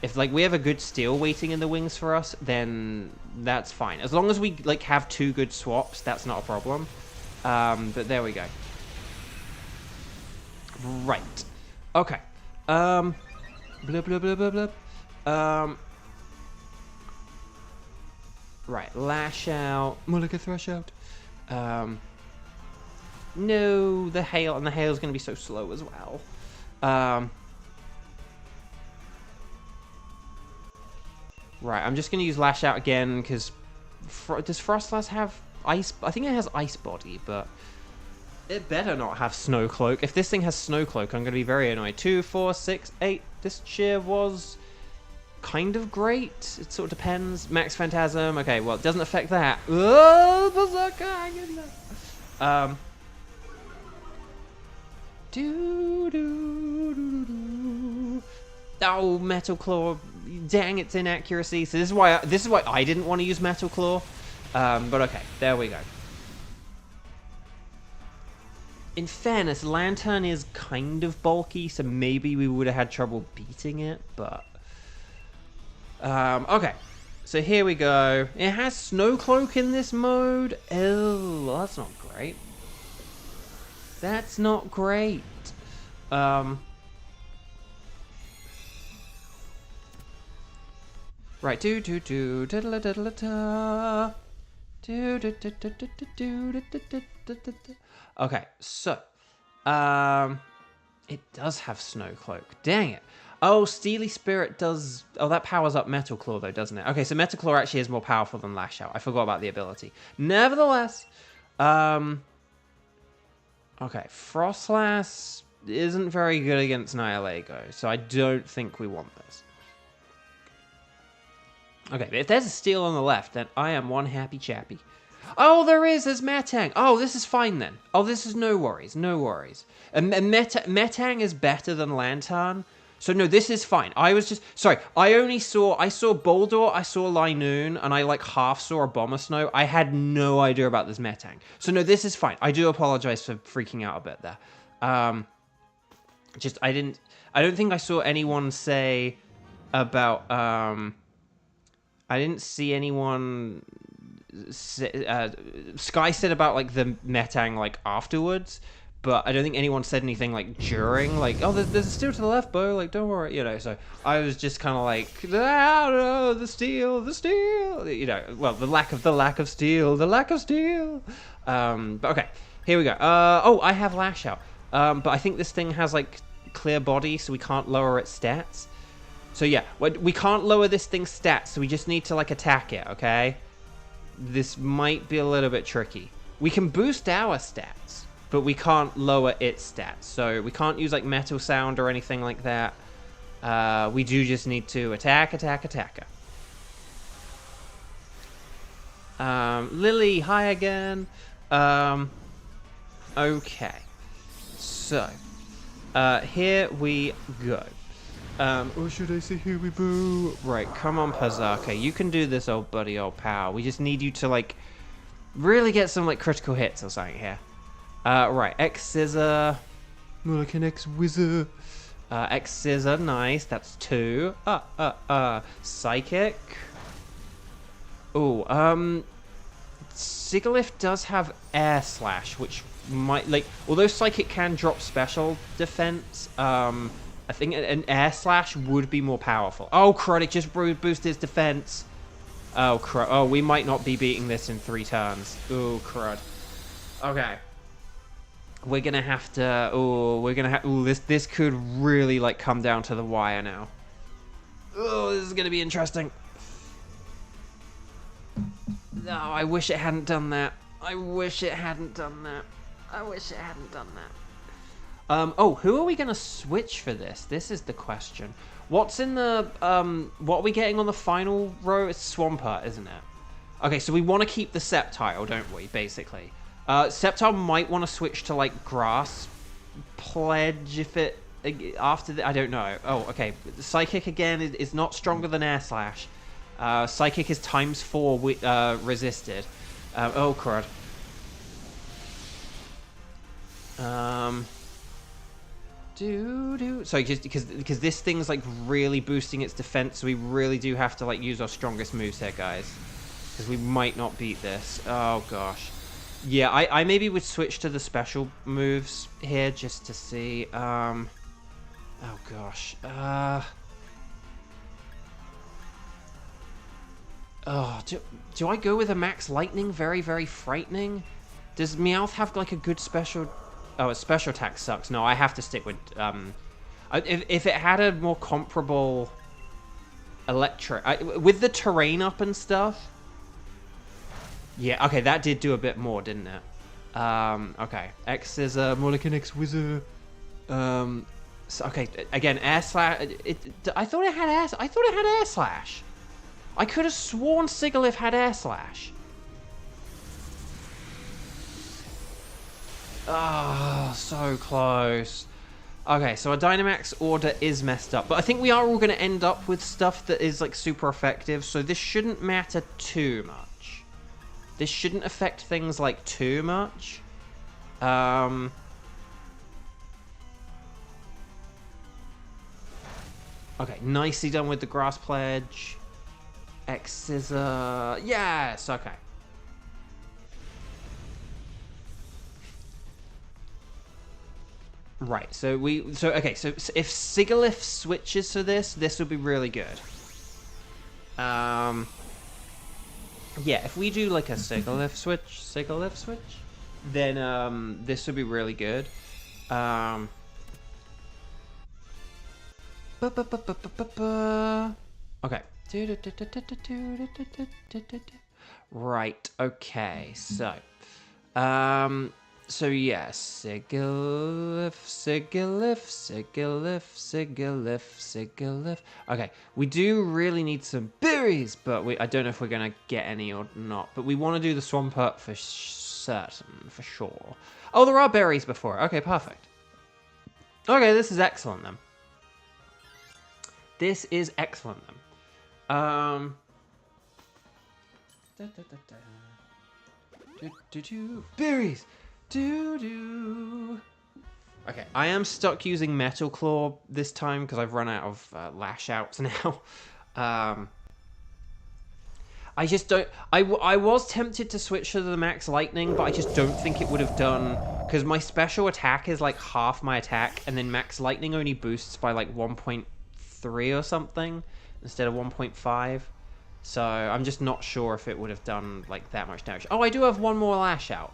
If, like, we have a good Steel waiting in the wings for us, then that's fine. As long as we, like, have 2 good swaps, that's not a problem. But there we go. Right. Okay. Blah, blah, blah, blah, blah. Right. Lash Out. Mulliga Thrush Out. No, the Hail. And the Hail's going to be so slow as well. Right, I'm just going to use Lash Out again, because... Does Frostlass have Ice... I think it has Ice Body, but... It better not have Snow Cloak. If this thing has Snow Cloak, I'm going to be very annoyed. 2, 4, 6, 8. This cheer was... kind of great. It sort of depends. Max Phantasm. Okay, well, it doesn't affect that. Oh, Berserker! Hang in there. Oh, Metal Claw. Dang, its inaccuracy. So this is why I didn't want to use Metal Claw. But okay, there we go. In fairness, Lantern is kind of bulky, so maybe we would have had trouble beating it, but... okay, so here we go. It has Snow Cloak in this mode. Oh, that's not great. That's not great. Right, okay, so, it does have Snow Cloak. Dang it. Oh, Steely Spirit does... Oh, that powers up Metal Claw, though, doesn't it? Okay, so Metal Claw actually is more powerful than Lash Out. I forgot about the ability. Nevertheless, okay, Frostlass isn't very good against Nihilego, so I don't think we want this. Okay, but if there's a Steel on the left, then I am one happy chappy. Oh, there's Metang. Oh, this is fine then. Oh, this is no worries, no worries. And Metang is better than Lantern. So no, this is fine. I was just, sorry, I saw Boldor, I saw Linoon, and I like half saw a Bomber Snow. I had no idea about this Metang. So no, this is fine. I do apologize for freaking out a bit there. I don't think I saw anyone say about, I didn't see anyone... Sky said about like the Metang like afterwards, but I don't think anyone said anything like during, like, oh, there's a Steel to the left, Bo, like, don't worry, you know. So I was just kind of like, ah, no, the steel, you know. Well, the lack of steel. But okay, here we go. Oh, I have Lash Out, but I think this thing has like clear body, so we can't lower its stats. So yeah, we can't lower this thing's stats, so we just need to like attack it, okay? This might be a little bit tricky. We can boost our stats, but we can't lower its stats. So we can't use like Metal Sound or anything like that. We do just need to attack her. Lily, hi again. Okay. So, here we go. Or should I say here we boo? Right, come on, Pazaka. You can do this, old buddy, old pal. We just need you to, like, really get some, like, critical hits or something here. Right, X-Scissor. More like an X-Wizard. X-Scissor, nice. That's 2. Psychic. Oh, Sigalith does have Air Slash, which might, like, although Psychic can drop special defense, I think an Air Slash would be more powerful. Oh, crud, it just boosted his defense. Oh, crud. Oh, we might not be beating this in 3 turns. Oh, crud. Okay. We're gonna have to... Oh, this could really, like, come down to the wire now. Oh, this is gonna be interesting. No, I wish it hadn't done that. Oh, who are we going to switch for this? This is the question. What's in the, what are we getting on the final row? It's Swampert, isn't it? Okay, so we want to keep the Sceptile, don't we, basically? Sceptile might want to switch to, like, Grass Pledge if it, after the, I don't know. Oh, okay. Psychic, again, is not stronger than Air Slash. Psychic is ×4 resisted. Oh, crud. So just because this thing's like really boosting its defense, so we really do have to like use our strongest moves here, guys, because we might not beat this. Oh gosh, yeah, I maybe would switch to the special moves here just to see. Oh gosh. Oh, do I go with a Max Lightning? Very, very frightening. Does Meowth have like a good special? Oh, its special attack sucks. No, I have to stick with... if it had a more comparable... with the terrain up and stuff... Yeah, okay, that did do a bit more, didn't it? Okay. X-Scissor, more like an X-Wizard. So, okay, again, Air Slash... I thought it had Air Slash. I could have sworn Sigalith had Air Slash. Ah, oh, so close. Okay, so our Dynamax order is messed up. But I think we are all going to end up with stuff that is, like, super effective. So this shouldn't matter too much. This shouldn't affect things, like, too much. Okay, nicely done with the Grass Pledge. X-Scissor. Yes, okay. Right, so if Sigalith switches to this would be really good. Yeah, if we do like a Sigalith switch, then this would be really good. Okay. Right, okay, so so yeah, Sigalith. Okay, we do really need some berries, but I don't know if we're gonna get any or not. But we want to do the Swampert for certain, for sure. Oh, there are berries before. Okay, perfect. Okay, this is excellent then. This is excellent then. Berries. Okay, I am stuck using Metal Claw this time because I've run out of lash outs now. I just don't. I was tempted to switch to the Max Lightning, but I just don't think it would have done, because my special attack is like half my attack, and then Max Lightning only boosts by like 1.3 or something instead of 1.5. So I'm just not sure if it would have done like that much damage. Oh, I do have one more lash out.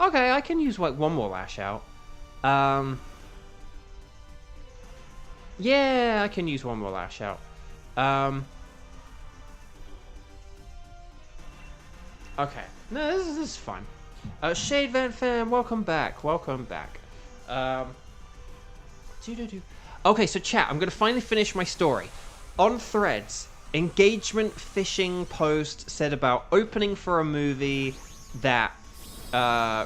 Okay, I can use like one more lash out. Yeah, I can use one more lash out. Okay, no, this is fine. Shade Van Fam, welcome back. Okay, so chat, I'm gonna finally finish my story. On Threads, engagement fishing post said about opening for a movie that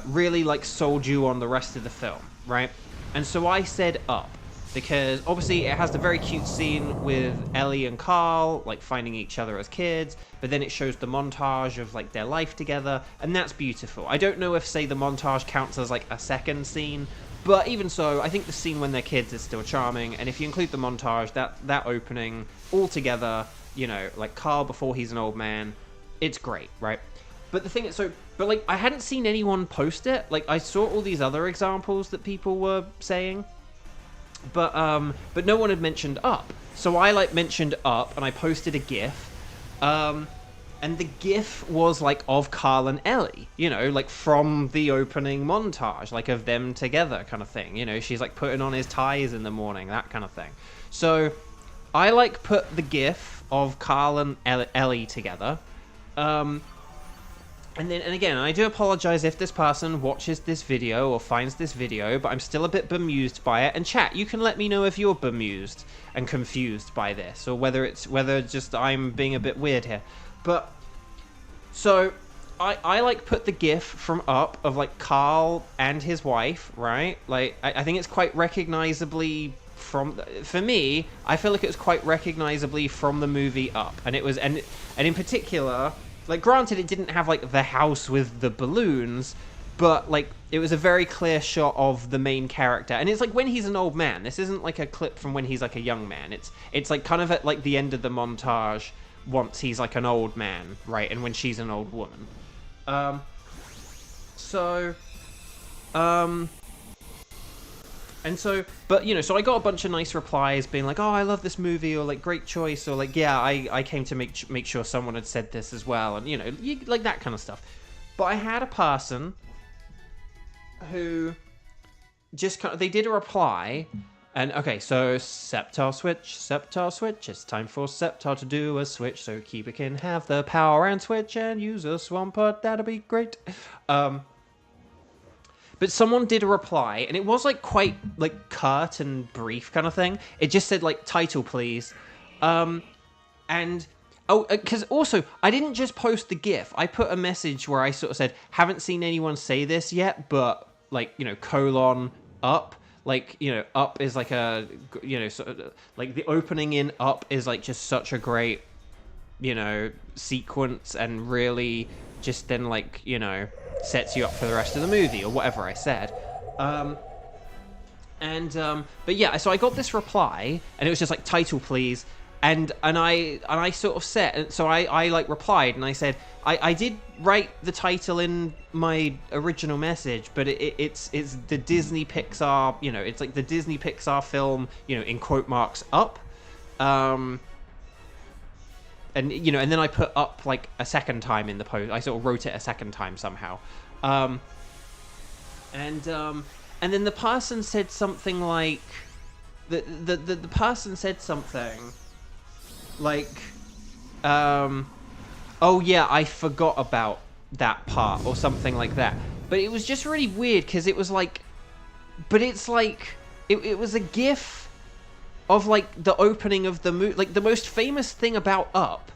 really like sold you on the rest of the film, right? And so I said Up, because obviously it has the very cute scene with Ellie and Carl like finding each other as kids, but then it shows the montage of like their life together, and that's beautiful. I don't know if, say, the montage counts as like a second scene, but even so, I think the scene when they're kids is still charming, and if you include the montage, that opening all together, you know, like Carl before he's an old man, it's great, right? But the thing is, but like, I hadn't seen anyone post it. Like, I saw all these other examples that people were saying, but no one had mentioned Up. So I like mentioned Up, and I posted a GIF, and the GIF was like of Carl and Ellie, you know, like from the opening montage, like of them together, kind of thing. You know, she's like putting on his ties in the morning, that kind of thing. So I like put the GIF of Carl and Ellie together. And again, I do apologize if this person watches this video or finds this video, but I'm still a bit bemused by it. And chat, you can let me know if you're bemused and confused by this, or whether just I'm being a bit weird here. But so I like put the GIF from Up of like Carl and his wife, right? Like I think it's quite recognizably for me, I feel like it was quite recognizably from the movie Up, and it was and in particular. Like, granted, it didn't have, like, the house with the balloons, but, like, it was a very clear shot of the main character. And it's, like, when he's an old man. This isn't, like, a clip from when he's, like, a young man. It's like, kind of at, like, the end of the montage once he's, like, an old man, right? And when she's an old woman. But, you know, so I got a bunch of nice replies being like, oh, I love this movie, or like, great choice, or like, yeah, I came to make sure someone had said this as well, and, you know, like that kind of stuff. But I had a person who just kind of, they did a reply, and, okay, so Sceptile switch, it's time for Sceptile to do a switch, so Keeper can have the power and switch and use a Swampert, that'll be great. But someone did a reply, and it was, like, quite, like, curt and brief kind of thing. It just said, like, title, please. Because also, I didn't just post the GIF. I put a message where I sort of said, haven't seen anyone say this yet, but, like, you know, : Up. like, you know, Up is like a, you know, sort of, like the opening in Up is like just such a great, you know, sequence, and really just then, like, you know, sets you up for the rest of the movie or whatever I said. But yeah, so I got this reply, and it was just like, title please. And I sort of said, so I like replied, and I said, I did write the title in my original message, but it's the Disney Pixar, you know, it's like the Disney Pixar film, you know, in quote marks, Up. And, you know, and then I put Up like a second time in the post. I sort of wrote it a second time somehow. And then the person said something like, the person said something like, oh yeah, I forgot about that part, or something like that. But it was just really weird, because it was like, but it's like, it was a gif of like the opening of the movie. Like, the most famous thing about Up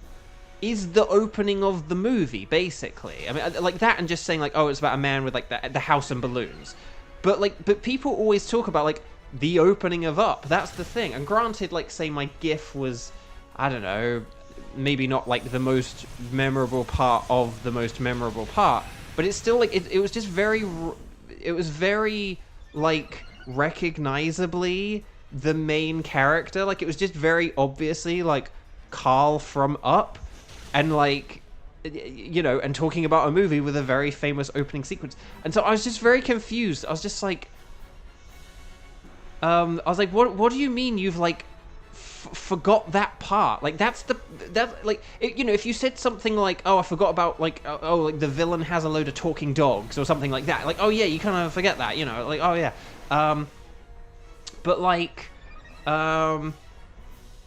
is the opening of the movie, basically. I mean, like that, and just saying like, oh, it's about a man with like the house and balloons. But people always talk about like the opening of Up. That's the thing. And granted, like, say my gif was, I don't know, maybe not like the most memorable part of the most memorable part, but it's still like, it was just very, it was very like recognizably the main character. Like, it was just very obviously like Carl from Up, and like, you know, and talking about a movie with a very famous opening sequence. And so I was just very confused. I was just like, what do you mean you've like forgot that part? Like, that's like, you know, if you said something like, oh, I forgot about like, oh, like the villain has a load of talking dogs or something like that, like, oh yeah, you kind of forget that, you know, like, oh yeah. But like,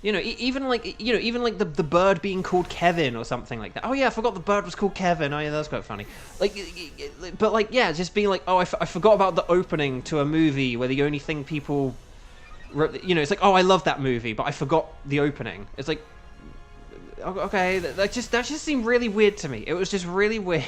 you know, even like, you know, even like the bird being called Kevin or something like that. Oh yeah, I forgot the bird was called Kevin. Oh yeah, that's quite funny. Like, but like, yeah, just being like, oh, I forgot about the opening to a movie where the only thing people, you know, it's like, oh, I love that movie, but I forgot the opening. It's like, okay, that just seemed really weird to me. It was just really weird.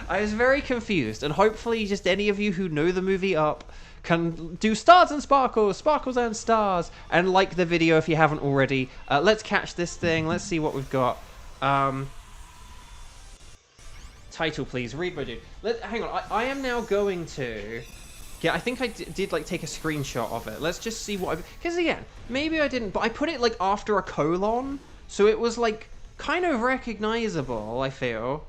I was very confused, and hopefully just any of you who know the movie Up can do stars and sparkles and stars, and like the video if you haven't already. Let's catch this thing. Let's see what we've got. Title, please. Read my dude. Hang on. I am now going to... Yeah, I think I did like take a screenshot of it. Let's just see what I... Because again, maybe I didn't, but I put it like after a colon, so it was like kind of recognizable, I feel.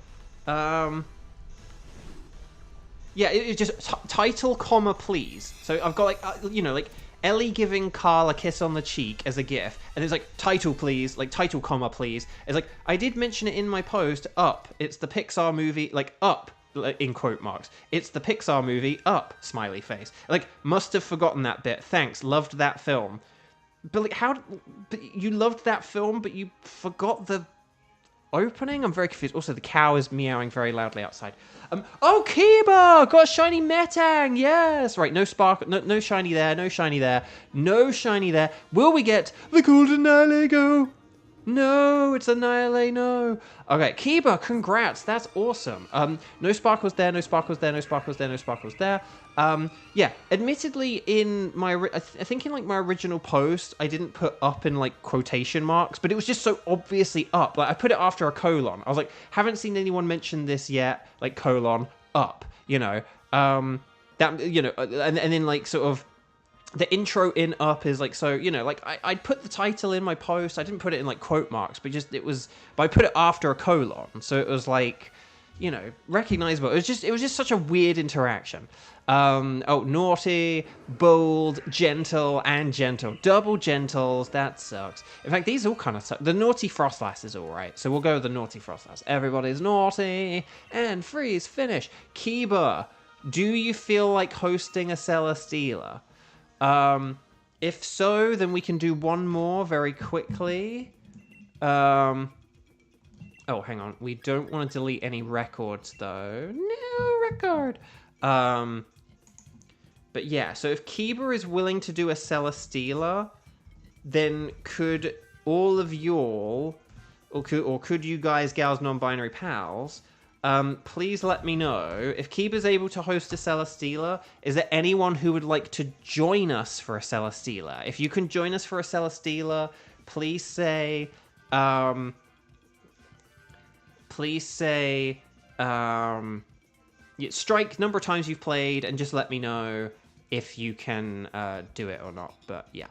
Yeah, it's just title, comma, please. So I've got like, you know, like Ellie giving Carl a kiss on the cheek as a gif, and there's like title, please, like title, comma, please. It's like, I did mention it in my post, Up. It's the Pixar movie, like Up, in quote marks. It's the Pixar movie, Up, smiley face. Like, must have forgotten that bit. Thanks, loved that film. But like, how, but you loved that film, but you forgot the opening? I'm very confused. Also, the cow is meowing very loudly outside. Oh, Kiba! Got a shiny Metang! Yes! Right, no spark, no shiny there, no shiny there, no shiny there. Will we get the golden Nihilego? No, it's a Nihilego, no. Okay, Kiba, congrats, that's awesome. No sparkles there, no sparkles there, no sparkles there, no sparkles there. Yeah, admittedly, in my, I think in like my original post, I didn't put Up in like quotation marks, but it was just so obviously Up. Like, I put it after a colon. I was like, haven't seen anyone mention this yet, like colon, Up, you know. That, you know, and then like sort of, the intro in Up is like, so, you know, like I put the title in my post. I didn't put it in like quote marks, but just, but I put it after a colon. So it was like, you know, recognizable. It was just such a weird interaction. Oh, naughty, bold, gentle, and gentle. Double gentles, that sucks. In fact, these all kind of suck. The naughty Frostlass is alright, so we'll go with the naughty Frostlass. Everybody's naughty, and freeze, finish. Kiba, do you feel like hosting a Celesteela? If so, then we can do one more very quickly. Oh, hang on. We don't want to delete any records, though. No record. But yeah, so if Kiba is willing to do a Celesteela, then could all of y'all, or could you guys, gals, non-binary pals, please let me know. If Kiba's able to host a Celesteela, is there anyone who would like to join us for a Celesteela? If you can join us for a Celesteela, please say... strike number of times you've played and just let me know if you can do it or not. But yeah.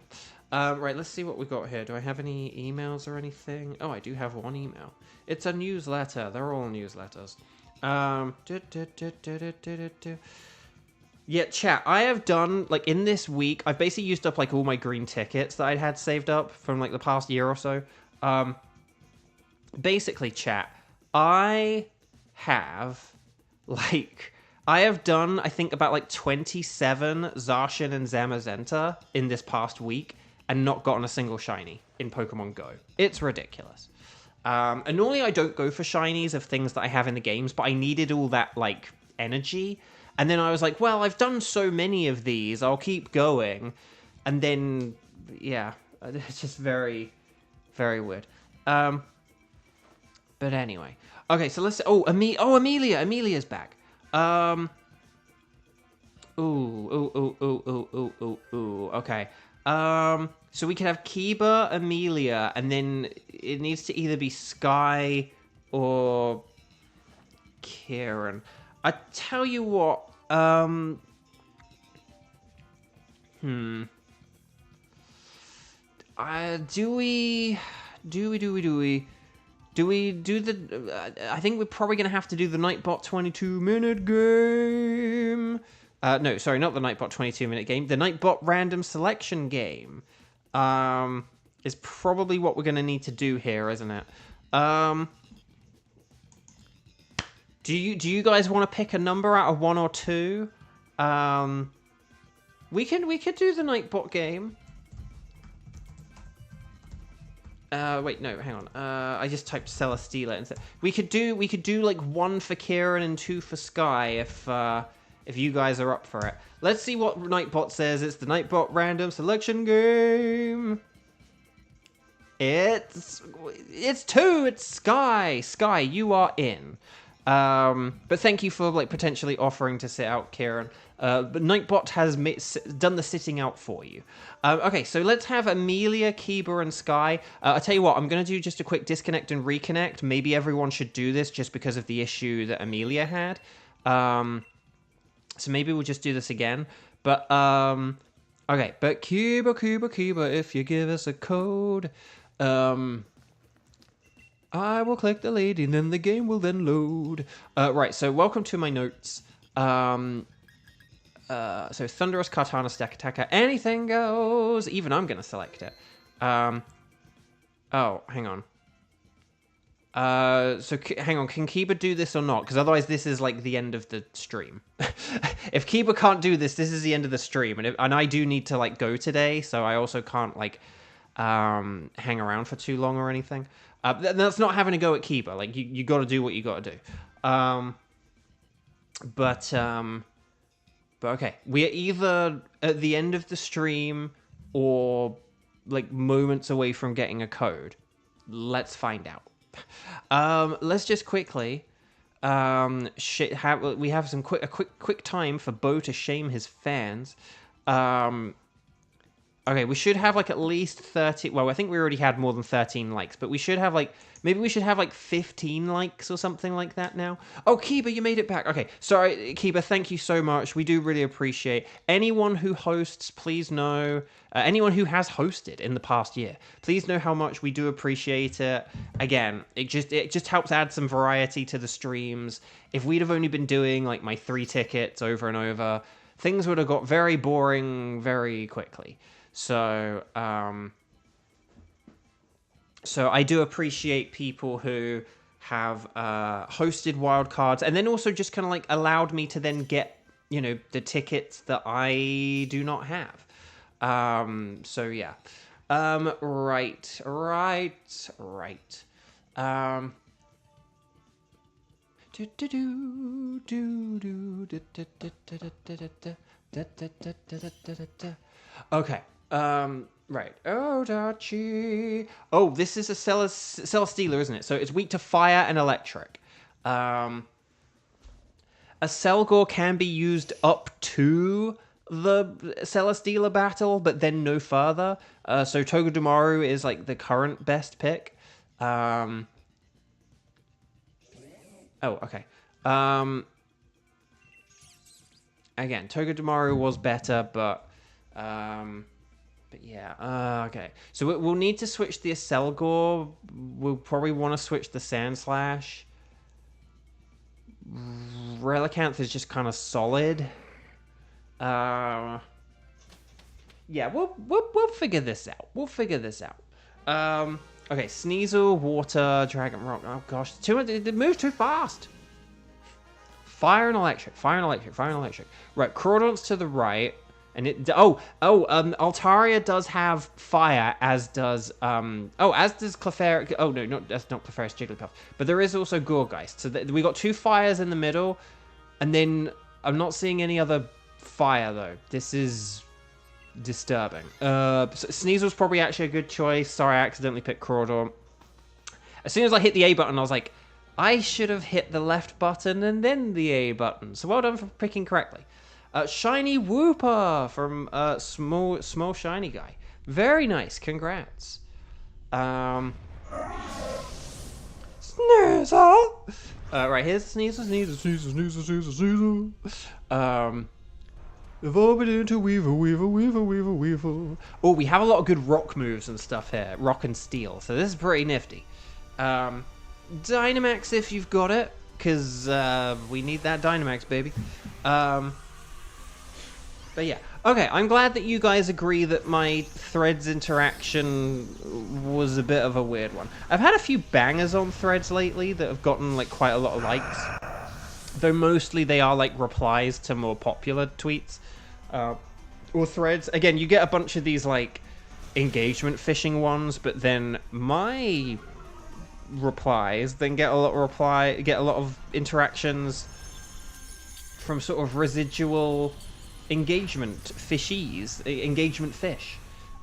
Right, let's see what we got here. Do I have any emails or anything? Oh, I do have one email. It's a newsletter. They're all newsletters. Yeah, chat. I have done, like, in this week, I've basically used up, like, all my green tickets that I'd had saved up from, like, the past year or so. Basically, chat, I have done, I think, about, like, 27 Zacian and Zamazenta in this past week and not gotten a single shiny in Pokemon Go. It's ridiculous. And normally I don't go for shinies of things that I have in the games, but I needed all that, like, energy. And then I was like, well, I've done so many of these, I'll keep going. And then, yeah, it's just very, very weird. But anyway. Okay, so let's... Amelia! Amelia's back. Okay. So we can have Kiba, Amelia, and then it needs to either be Sky or Kieran. I tell you what, do we do the... I think we're probably going to have to do the Nightbot 22-minute game. No, sorry, not the Nightbot 22-minute game. The Nightbot random selection game is probably what we're going to need to do here, isn't it? Do you guys want to pick a number out of 1 or 2? We could do the Nightbot game. Wait, no, hang on. I just typed Celesteela instead. We could do like 1 for Kieran and 2 for Sky if you guys are up for it. Let's see what Nightbot says. It's the Nightbot random selection game. It's 2. It's Sky. Sky, you are in. But thank you for like potentially offering to sit out Kieran. But Nightbot has done the sitting out for you. Okay, so let's have Amelia, Kiba, and Sky. I'll tell you what, I'm going to do just a quick disconnect and reconnect. Maybe everyone should do this just because of the issue that Amelia had. So maybe we'll just do this again. But, okay, but Kiba, if you give us a code, I will click the lady and then the game will then load. Right, so welcome to my notes. So Thunderous, Kartana, Stack Attacker, anything goes. Even I'm going to select it. Oh, hang on. So hang on, can Kiba do this or not? Because otherwise this is like the end of the stream. If Kiba can't do this, this is the end of the stream. And I do need to like go today, so I also can't like hang around for too long or anything. That's not having a go at Kiba. Like you got to do what you got to do. But okay, we're either at the end of the stream or like moments away from getting a code. Let's find out. Let's just quickly we have some quick time for Bo to shame his fans. Okay, we should have like at least 30. Well, I think we already had more than 13 likes, but we should have like, maybe we should have like 15 likes or something like that now. Oh, Kiba, you made it back. Okay, sorry, Kiba, thank you so much. We do really appreciate anyone who hosts. Please know anyone who has hosted in the past year. Please know how much we do appreciate it. Again, it just helps add some variety to the streams. If we'd have only been doing like my 3 tickets over and over, things would have got very boring very quickly. So, so I do appreciate people who have hosted wildcards and then also just kind of like allowed me to then get, you know, the tickets that I do not have. So yeah. Right. Okay. Right. Oh, Dachi. Oh, this is a Celesteela, isn't it? So it's weak to fire and electric. a Selgor can be used up to the Celesteela battle, but then no further. So Togedemaru is like the current best pick. Oh, okay. Again, Togedemaru was better, but yeah. Okay. So we'll need to switch the Selgor. We'll probably want to switch the Sandslash. Relicanth is just kind of solid. Yeah, we'll figure this out. Okay, Sneasel, Water, Dragon Rock. Oh gosh, it moves too fast. Fire and Electric. Right, Crawdon's to the right, and Altaria does have Fire, as does as does Clefairy. Oh no, that's not Clefairy's Jigglypuff, but there is also Gourgeist. So we got two fires in the middle, and then I'm not seeing any other fire though. This is disturbing. Sneasel's probably actually a good choice. Sorry, I accidentally picked Crawdon. As soon as I hit the A button, I was like, I should have hit the left button and then the A button. So well done for picking correctly. Shiny Wooper from small shiny guy. Very nice. Congrats. Sneasel. Right, here's Sneasel. Evolving into Weevil. Oh, we have a lot of good rock moves and stuff here. Rock and steel. So this is pretty nifty. Dynamax if you've got it, because we need that Dynamax, baby. But yeah. Okay, I'm glad that you guys agree that my Threads interaction was a bit of a weird one. I've had a few bangers on Threads lately that have gotten like quite a lot of likes. Though mostly they are like replies to more popular tweets or threads. Again, you get a bunch of these like engagement fishing ones, but then my replies then get a lot of interactions from sort of residual engagement fishies, engagement fish.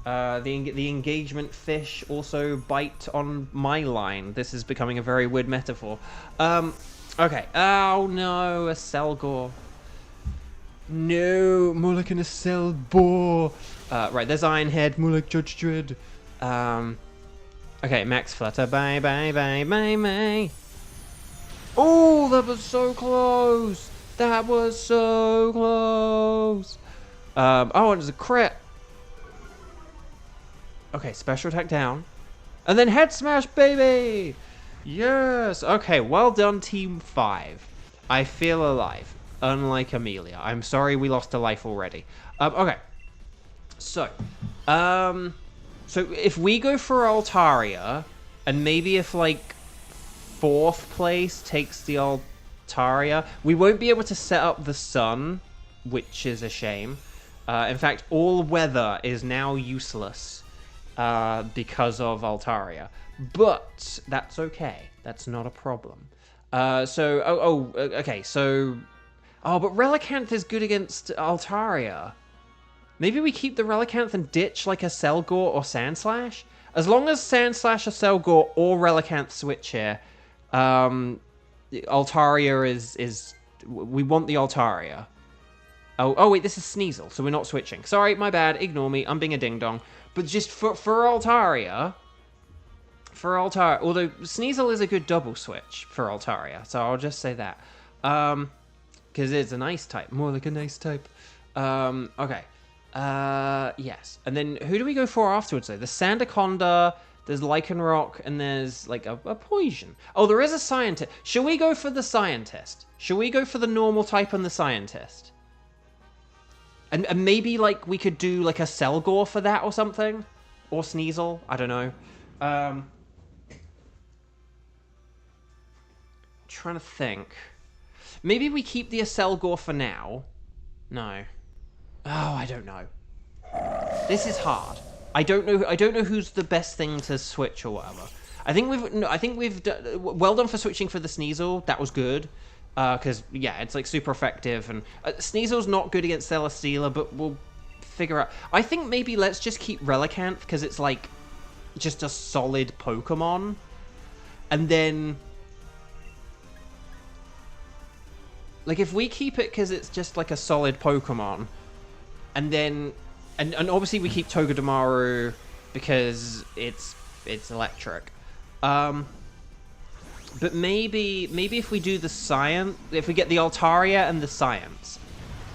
The engagement fish also bite on my line. This is becoming a very weird metaphor. Okay. Oh no, a Selgor. No, more like an Selbor. Right, there's Ironhead, more like Judge Dredd. Okay, Max Flutter. Bye. Oh, that was so close. Oh, it was a crit. Okay, special attack down. And then head smash, baby! Yes! Okay, well done, Team 5. I feel alive, unlike Amelia. I'm sorry we lost a life already. Okay. So if we go for Altaria, and maybe if, like, 4th place takes the Altaria, we won't be able to set up the sun, which is a shame. In fact, all weather is now useless because of Altaria. But that's okay. That's not a problem. Okay. So, but Relicanth is good against Altaria. Maybe we keep the Relicanth and ditch like a Selgor or Sandslash. As long as Sandslash, a Selgor, or Relicanth switch here, Altaria is. We want the Altaria. Oh wait, this is Sneasel, so we're not switching. Sorry, my bad. Ignore me. I'm being a ding dong. But just for Altaria. Although Sneasel is a good double switch for Altaria, so I'll just say that. Because it's an ice type, more like an ice type. Okay. Yes. And then who do we go for afterwards, though? The Sandaconda, there's Lycanroc, and there's, like, a Poison. Oh, there is a Scientist. Shall we go for the Scientist? Shall we go for the normal type and the Scientist? And maybe, like, we could do, like, a Selgor for that or something? Or Sneasel? I don't know. Trying to think. Maybe we keep the Selgor for now. No. Oh, I don't know. This is hard. I don't know who's the best thing to switch or whatever. I think we've done, well done for switching for the Sneasel. That was good. Because yeah, it's like super effective, and Sneasel's not good against Celesteela, but we'll figure out. I think maybe let's just keep Relicanth because it's like just a solid Pokemon, and then Like, if we keep it because it's just, like, a solid Pokemon, and then... And obviously we keep Togedemaru because it's electric. But maybe if we do the science... If we get the Altaria and the science...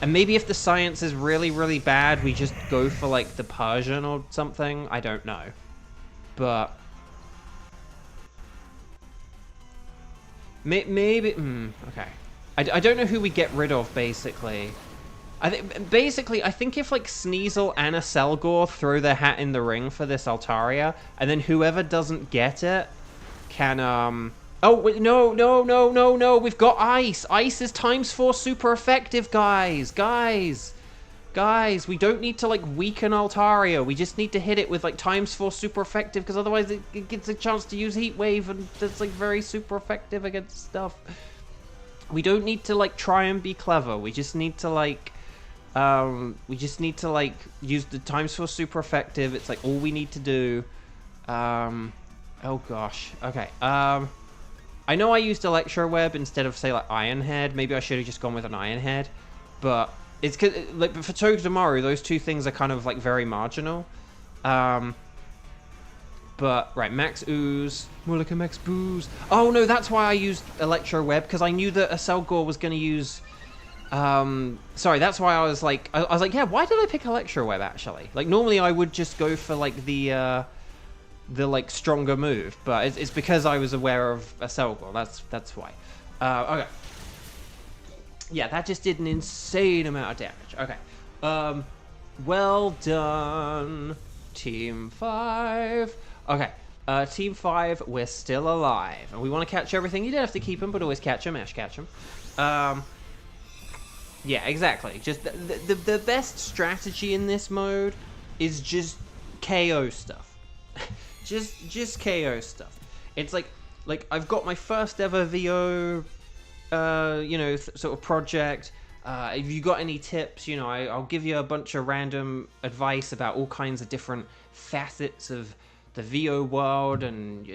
And maybe if the science is really, really bad, we just go for, like, the Persian or something. I don't know. But... Maybe... okay. I don't know who we get rid of, basically. I think if, like, Sneasel and a Selgor throw their hat in the ring for this Altaria, and then whoever doesn't get it can, Oh, wait, no, we've got Ice. Ice is ×4 super effective, guys. Guys, we don't need to, like, weaken Altaria. We just need to hit it with, like, ×4 super effective, because otherwise it gets a chance to use Heat Wave, and that's, like, very super effective against stuff. We don't need to, like, try and be clever. We just need to, like, use the ×4 super effective. It's, like, all we need to do. Oh, gosh. Okay, I know I used Electro Web instead of, say, like, Iron Head. Maybe I should have just gone with an Iron Head. But it's cause, like, for Togedemaru, those two things are kind of, like, very marginal. But, right, Max Ooze. More like a Max Booze. Oh, no, that's why I used Electro Web, because I knew that a Selgor was going to use... sorry, that's why I was like... I was like, yeah, why did I pick Electro Web, actually? Like, normally I would just go for, like, the like, stronger move, but it's because I was aware of a Selgor. That's why. Okay. Yeah, that just did an insane amount of damage. Okay. Well done, Team 5. Okay, Team 5, we're still alive. And we want to catch everything. You don't have to keep them, but always catch them. Ash, catch them. Yeah, exactly. Just the best strategy in this mode is just KO stuff. just KO stuff. It's like I've got my first ever VO, you know, sort of project. If you got any tips, you know, I'll give you a bunch of random advice about all kinds of different facets of the VO world and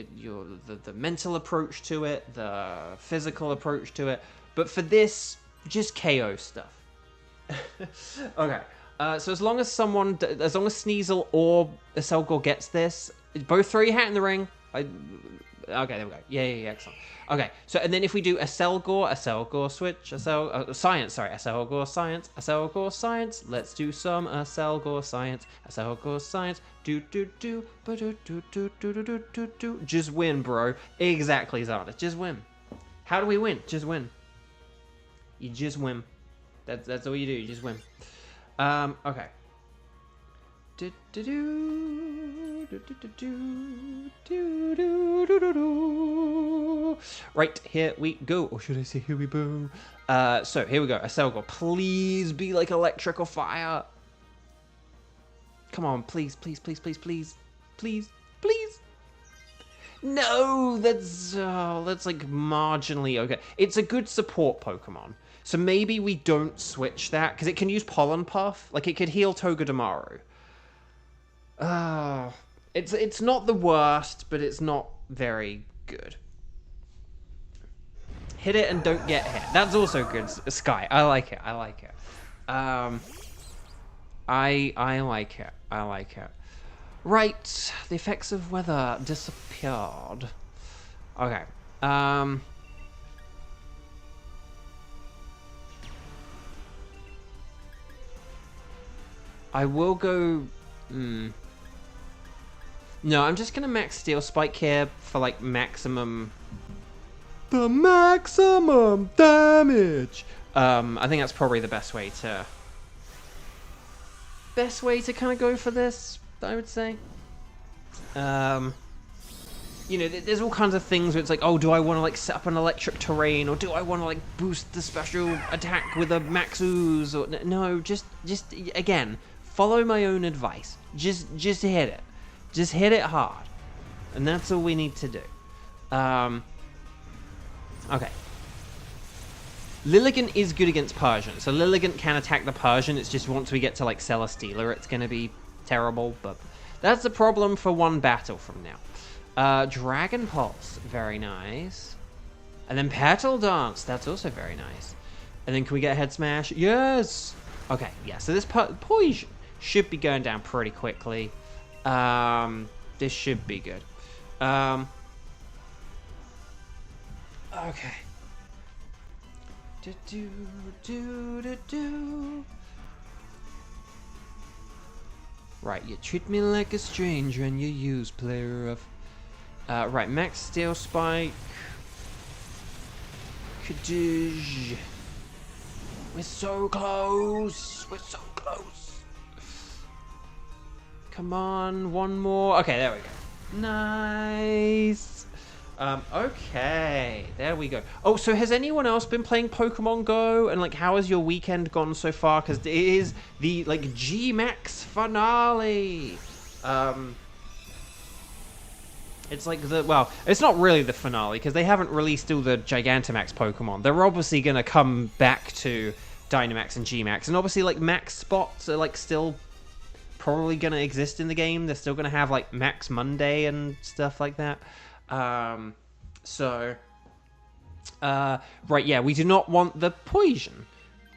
the mental approach to it, the physical approach to it. But for this, just KO stuff. Okay. So as long as Sneasel or a Selgor gets this, both throw your hat in the ring. Okay, there we go. Yeah, excellent. Okay, so and then if we do a Selgor switch, science, sorry, a Selgor science. Let's do some Selgor science, do. Just win, bro. Exactly, Zarda. Just win. How do we win? Just win. You just win. That's all you do. You just win. Okay. Right, here we go. Or should I say here we go? So, here we go. A Selgor. Please be like electric or fire. Come on, please. No, that's like marginally okay. It's a good support Pokemon. So maybe we don't switch that, because it can use Pollen Puff. Like, it could heal Togedemaru. It's not the worst, but it's not very good. Hit it and don't get hit. That's also good, Sky. I like it. I like it. Right. The effects of weather disappeared. Okay. I will go... No, I'm just going to max Steel Spike here for, like, maximum... The maximum damage! I think that's probably the best way to... kind of go for this, I would say. You know, there's all kinds of things where it's like, oh, do I want to, like, set up an electric terrain, or do I want to, like, boost the special attack with a max ooze, or... No, just again... Follow my own advice. Just hit it. Just hit it hard. And that's all we need to do. Okay. Lilligant is good against Persian. So Lilligant can attack the Persian. It's just once we get to, like, Celesteela, it's going to be terrible. But that's a problem for one battle from now. Dragon Pulse. Very nice. And then Petal Dance. That's also very nice. And then can we get a head smash? Yes! Okay, yeah, so this poison should be going down pretty quickly. This should be good. Okay. Right, you treat me like a stranger and you use player of... right, max steel spike. Kadoosh. We're so close. We're so close. Come on, one more. Okay, there we go. Nice. Okay, there we go. Oh, so has anyone else been playing Pokemon Go? And, like, how has your weekend gone so far? Because it is the, like, G-Max finale. It's like the... Well, it's not really the finale, because they haven't released all the Gigantamax Pokemon. They're obviously going to come back to Dynamax and G-Max. And obviously, like, Max spots are, like, still probably going to exist in the game. They're still going to have, like, Max Monday and stuff like that. Right, yeah, we do not want the poison.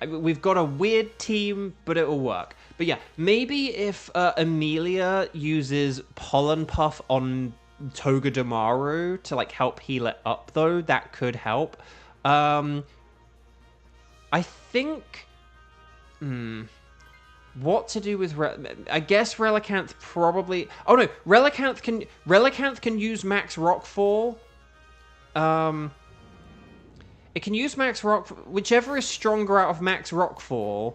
We've got a weird team, but it'll work. But yeah, maybe if Amelia uses Pollen Puff on Togedemaru to, like, help heal it up, though, that could help. I think... What to do with... I guess Relicanth probably... Oh, no. Relicanth can use Max Rockfall. It can use Max Rock... Whichever is stronger out of Max Rockfall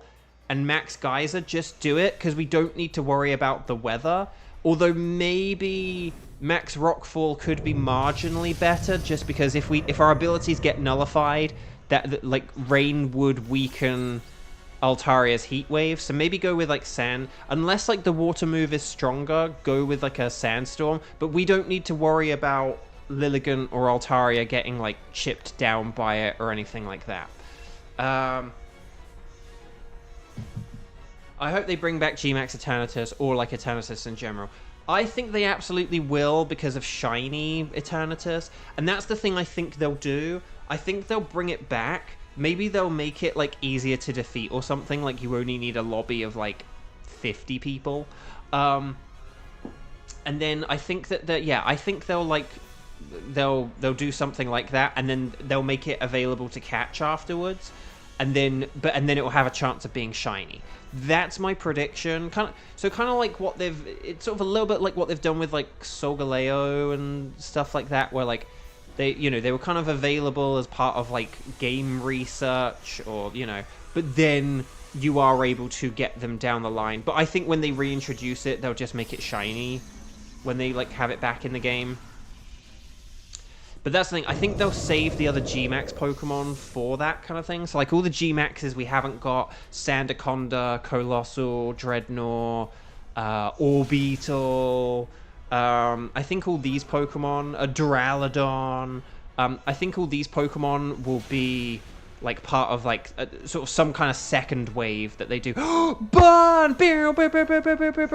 and Max Geyser, just do it, because we don't need to worry about the weather. Although maybe Max Rockfall could be marginally better, just because if our abilities get nullified, that like, rain would weaken Altaria's Heat Wave, so maybe go with, like, Sand. Unless, like, the water move is stronger, go with, like, a Sandstorm. But we don't need to worry about Lilligant or Altaria getting, like, chipped down by it or anything like that. I hope they bring back G-Max Eternatus, or, like, Eternatus in general. I think they absolutely will because of Shiny Eternatus. And that's the thing I think they'll do. I think they'll bring it back. Maybe they'll make it, like, easier to defeat or something. Like, you only need a lobby of, like, 50 people. And then I think that yeah, I think they'll, like, they'll do something like that, and then they'll make it available to catch afterwards. And then it will have a chance of being shiny. That's my prediction. Kind of like what it's sort of a little bit like what they've done with, like, Solgaleo and stuff like that, where, like, they were kind of available as part of, like, game research, or, but then you are able to get them down the line. But I think when they reintroduce it, they'll just make it shiny when they, like, have it back in the game. But that's the thing, I think they'll save the other G-Max Pokemon for that kind of thing. So, like, all the G-Maxes we haven't got, Sandaconda, Colossal, Dreadnought, Orbeetle... I think all these Pokemon, Duraludon, I think all these Pokemon will be, like, part of, like, sort of some kind of second wave that they do. Burn!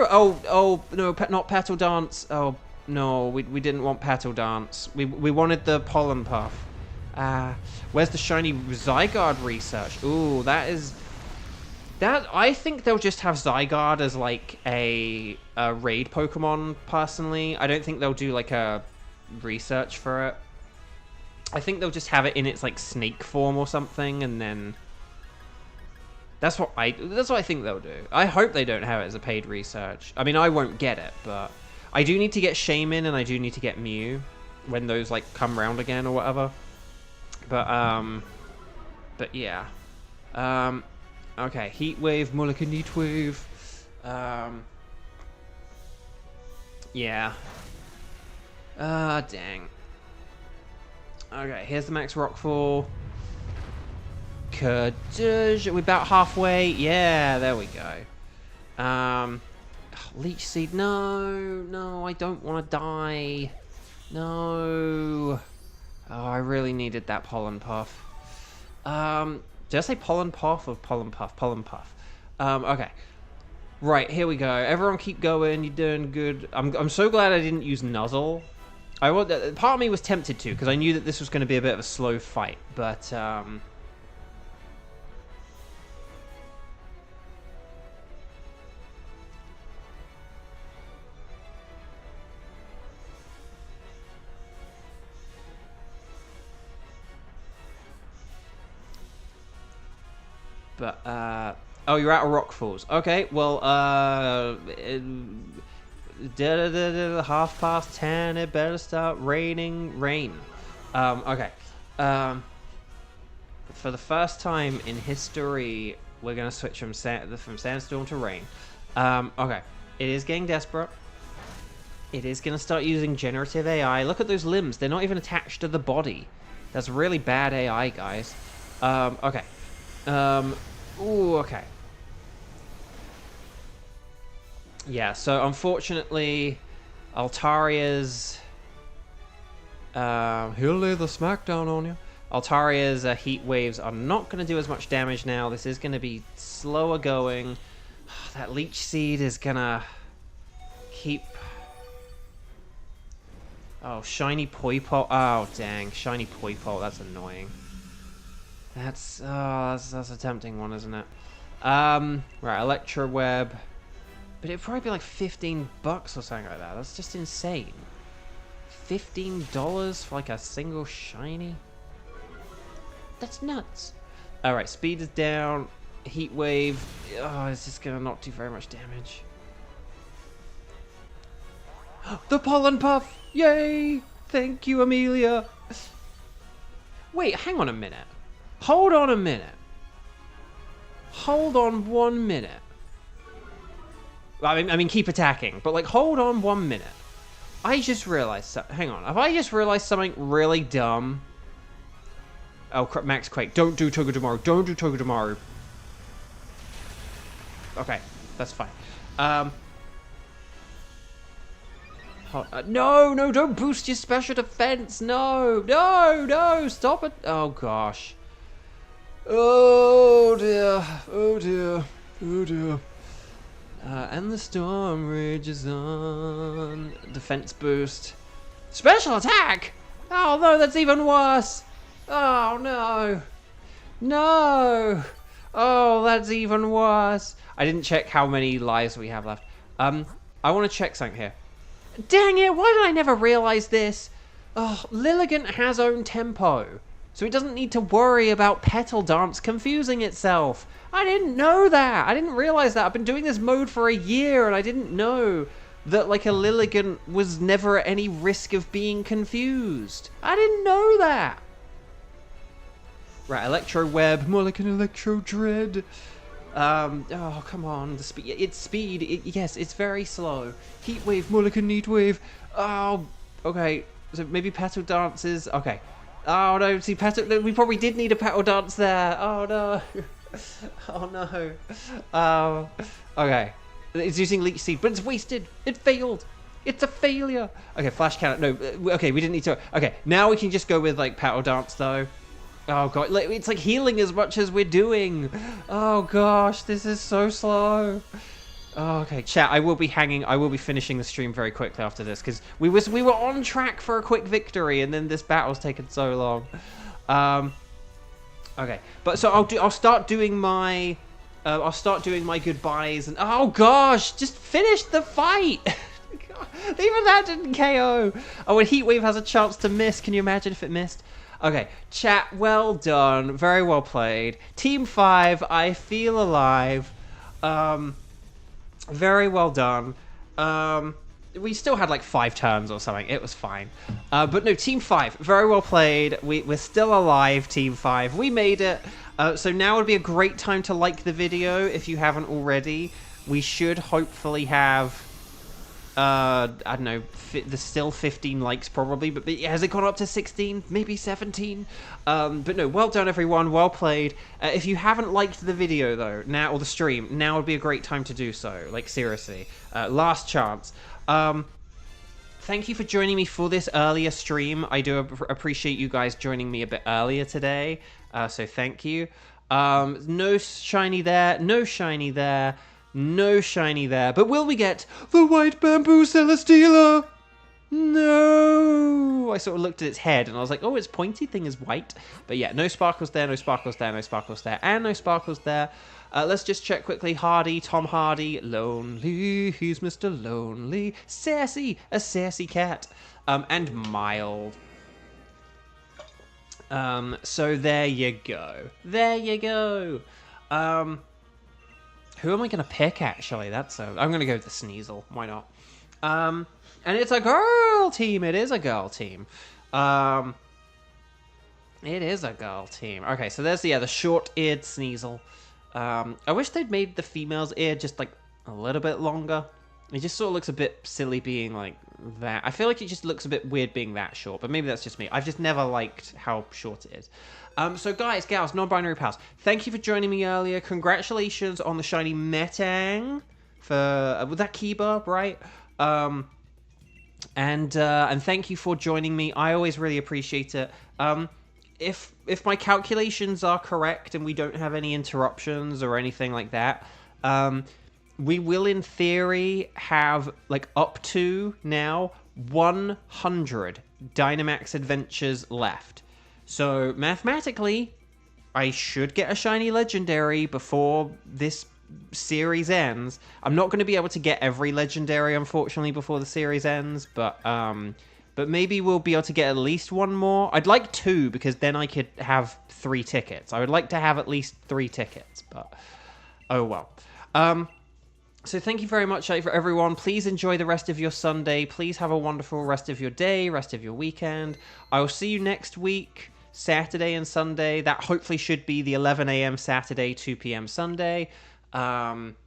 Oh, no, not Petal Dance. Oh, no, we didn't want Petal Dance. We wanted the Pollen Puff. Where's the shiny Zygarde research? Ooh, I think they'll just have Zygarde as, like, a raid Pokemon, personally. I don't think they'll do, like, a research for it. I think they'll just have it in its, like, snake form or something, and then... That's what I think they'll do. I hope they don't have it as a paid research. I mean, I won't get it, but... I do need to get Shaman, and I do need to get Mew, when those, like, come round again or whatever. But yeah. Okay, Heat Wave, Mulligan Heat Wave. Yeah. Dang. Okay, here's the Max Rockfall. Kadoosh. We're about halfway. Yeah, there we go. Leech Seed. No, I don't want to die. No. Oh, I really needed that Pollen Puff. Did I say Pollen Puff or Pollen Puff? Pollen Puff. Okay. Right, here we go. Everyone keep going. You're doing good. I'm so glad I didn't use Nuzzle. Part of me was tempted to, because I knew that this was going to be a bit of a slow fight. But, But, oh, you're out of rock falls. Okay, well, 10:30, it better start raining rain. Okay. For the first time in history, we're going to switch from sandstorm to rain. Okay. It is getting desperate. It is going to start using generative AI. Look at those limbs. They're not even attached to the body. That's really bad AI, guys. Okay. Ooh, okay. Yeah, so unfortunately, Altaria's... he'll lay the smackdown on you. Altaria's heat waves are not going to do as much damage now. This is going to be slower going. That leech seed is going to keep... Oh, shiny Poipole. Oh, dang. Shiny Poipole. That's annoying. That's a tempting one, isn't it? Right, Electro Web. But it'd probably be like $15 or something like that. That's just insane. $15 for like a single shiny? That's nuts. Alright, speed is down. Heat wave. Oh, it's just gonna not do very much damage. The pollen puff! Yay! Thank you, Amelia. Wait, hang on a minute. Hold on a minute. Hold on 1 minute. I mean, keep attacking, but like, hold on 1 minute. I just realized. Hang on. Have I just realized something really dumb? Oh, Max Quake. Don't do Togedemaru. Don't do Togedemaru. Okay, that's fine. No, don't boost your special defense. No, stop it. Oh, gosh. Oh, dear. Oh, dear. Oh, dear. And the storm rages on. Defense boost. Special attack? Oh, no, that's even worse. Oh, no. No. Oh, that's even worse. I didn't check how many lives we have left. I want to check something here. Dang it, why did I never realize this? Oh, Lilligant has own tempo, so it doesn't need to worry about Petal Dance confusing itself. I didn't know that. I didn't realize that. I've been doing this mode for a year, and I didn't know that, like, a Lilligant was never at any risk of being confused. I didn't know that. Right, Electro Web, more like an Electro Dread. Oh, come on, the speed. It's speed. Yes, it's very slow. Heat wave, more like a neat wave. Oh, okay. So maybe Petal Dances. Okay. Oh, no, see, we probably did need a Petal Dance there. Oh, no. Oh, no. Okay. It's using Leech Seed, but it's wasted. It failed. It's a failure. Okay, Flash Cannon. No, okay, we didn't need to. Okay, now we can just go with, like, Petal Dance, though. Oh, God. It's like healing as much as we're doing. Oh, gosh. This is so slow. Oh, okay, chat. I will be finishing the stream very quickly after this because we were on track for a quick victory, and then this battle's taken so long. Okay, but so I'll start doing my goodbyes, and oh gosh, just finish the fight. Even that didn't KO. Oh, and Heat Wave has a chance to miss. Can you imagine if it missed? Okay, chat, well done. Very well played. Team 5, I feel alive. Very well done. We still had like 5 turns or something. It was fine. But no, Team 5, very well played. We're still alive, Team 5. We made it. So now would be a great time to like the video if you haven't already. We should hopefully have... I don't know, there's still 15 likes probably, but has it gone up to 16? Maybe 17? But no, well done everyone, well played. If you haven't liked the video though, now, or the stream, now would be a great time to do so, like seriously. Last chance. Thank you for joining me for this earlier stream. I do appreciate you guys joining me a bit earlier today, so thank you. No shiny there, no shiny there. No shiny there, but will we get the white bamboo Celesteela? No! I sort of looked at its head and I was like, oh, its pointy thing is white. But yeah, no sparkles there, no sparkles there, no sparkles there, and no sparkles there. Let's just check quickly. Hardy, Tom Hardy, lonely, he's Mr. Lonely. Sassy, a sassy cat. And mild. So there you go. There you go. Who am I going to pick, actually? I'm going to go with the Sneasel. Why not? And it's a girl team. It is a girl team. It is a girl team. Okay, so there's, the short-eared Sneasel. I wish they'd made the female's ear just, like, a little bit longer. It just sort of looks a bit silly being, like, that. I feel like it just looks a bit weird being that short, but maybe that's just me. I've just never liked how short it is. So guys, gals, non-binary pals, thank you for joining me earlier. Congratulations on the shiny Metang for, with that Kiba, right? And thank you for joining me. I always really appreciate it. If my calculations are correct and we don't have any interruptions or anything like that, we will, in theory, have, like, up to now 100 Dynamax Adventures left. So, mathematically, I should get a shiny legendary before this series ends. I'm not going to be able to get every legendary, unfortunately, before the series ends, but maybe we'll be able to get at least one more. I'd like 2, because then I could have 3 tickets. I would like to have at least 3 tickets, but oh well. So thank you very much, for everyone. Please enjoy the rest of your Sunday. Please have a wonderful rest of your day, rest of your weekend. I will see you next week, Saturday and Sunday. That hopefully should be the 11 a.m. Saturday, 2 p.m. Sunday. Like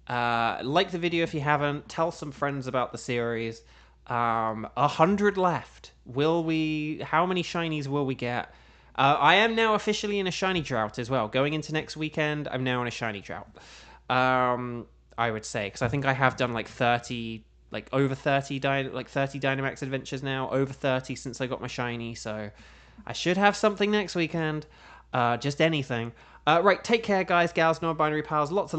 the video if you haven't. Tell some friends about the series. 100 left. How many shinies will we get? I am now officially in a shiny drought as well. Going into next weekend, I'm now in a shiny drought. I would say, because I think I have done like 30, like over 30, 30 Dynamax Adventures now, over 30 since I got my shiny, so I should have something next weekend, just anything. Right, take care, guys, gals, non-binary pals, lots of love.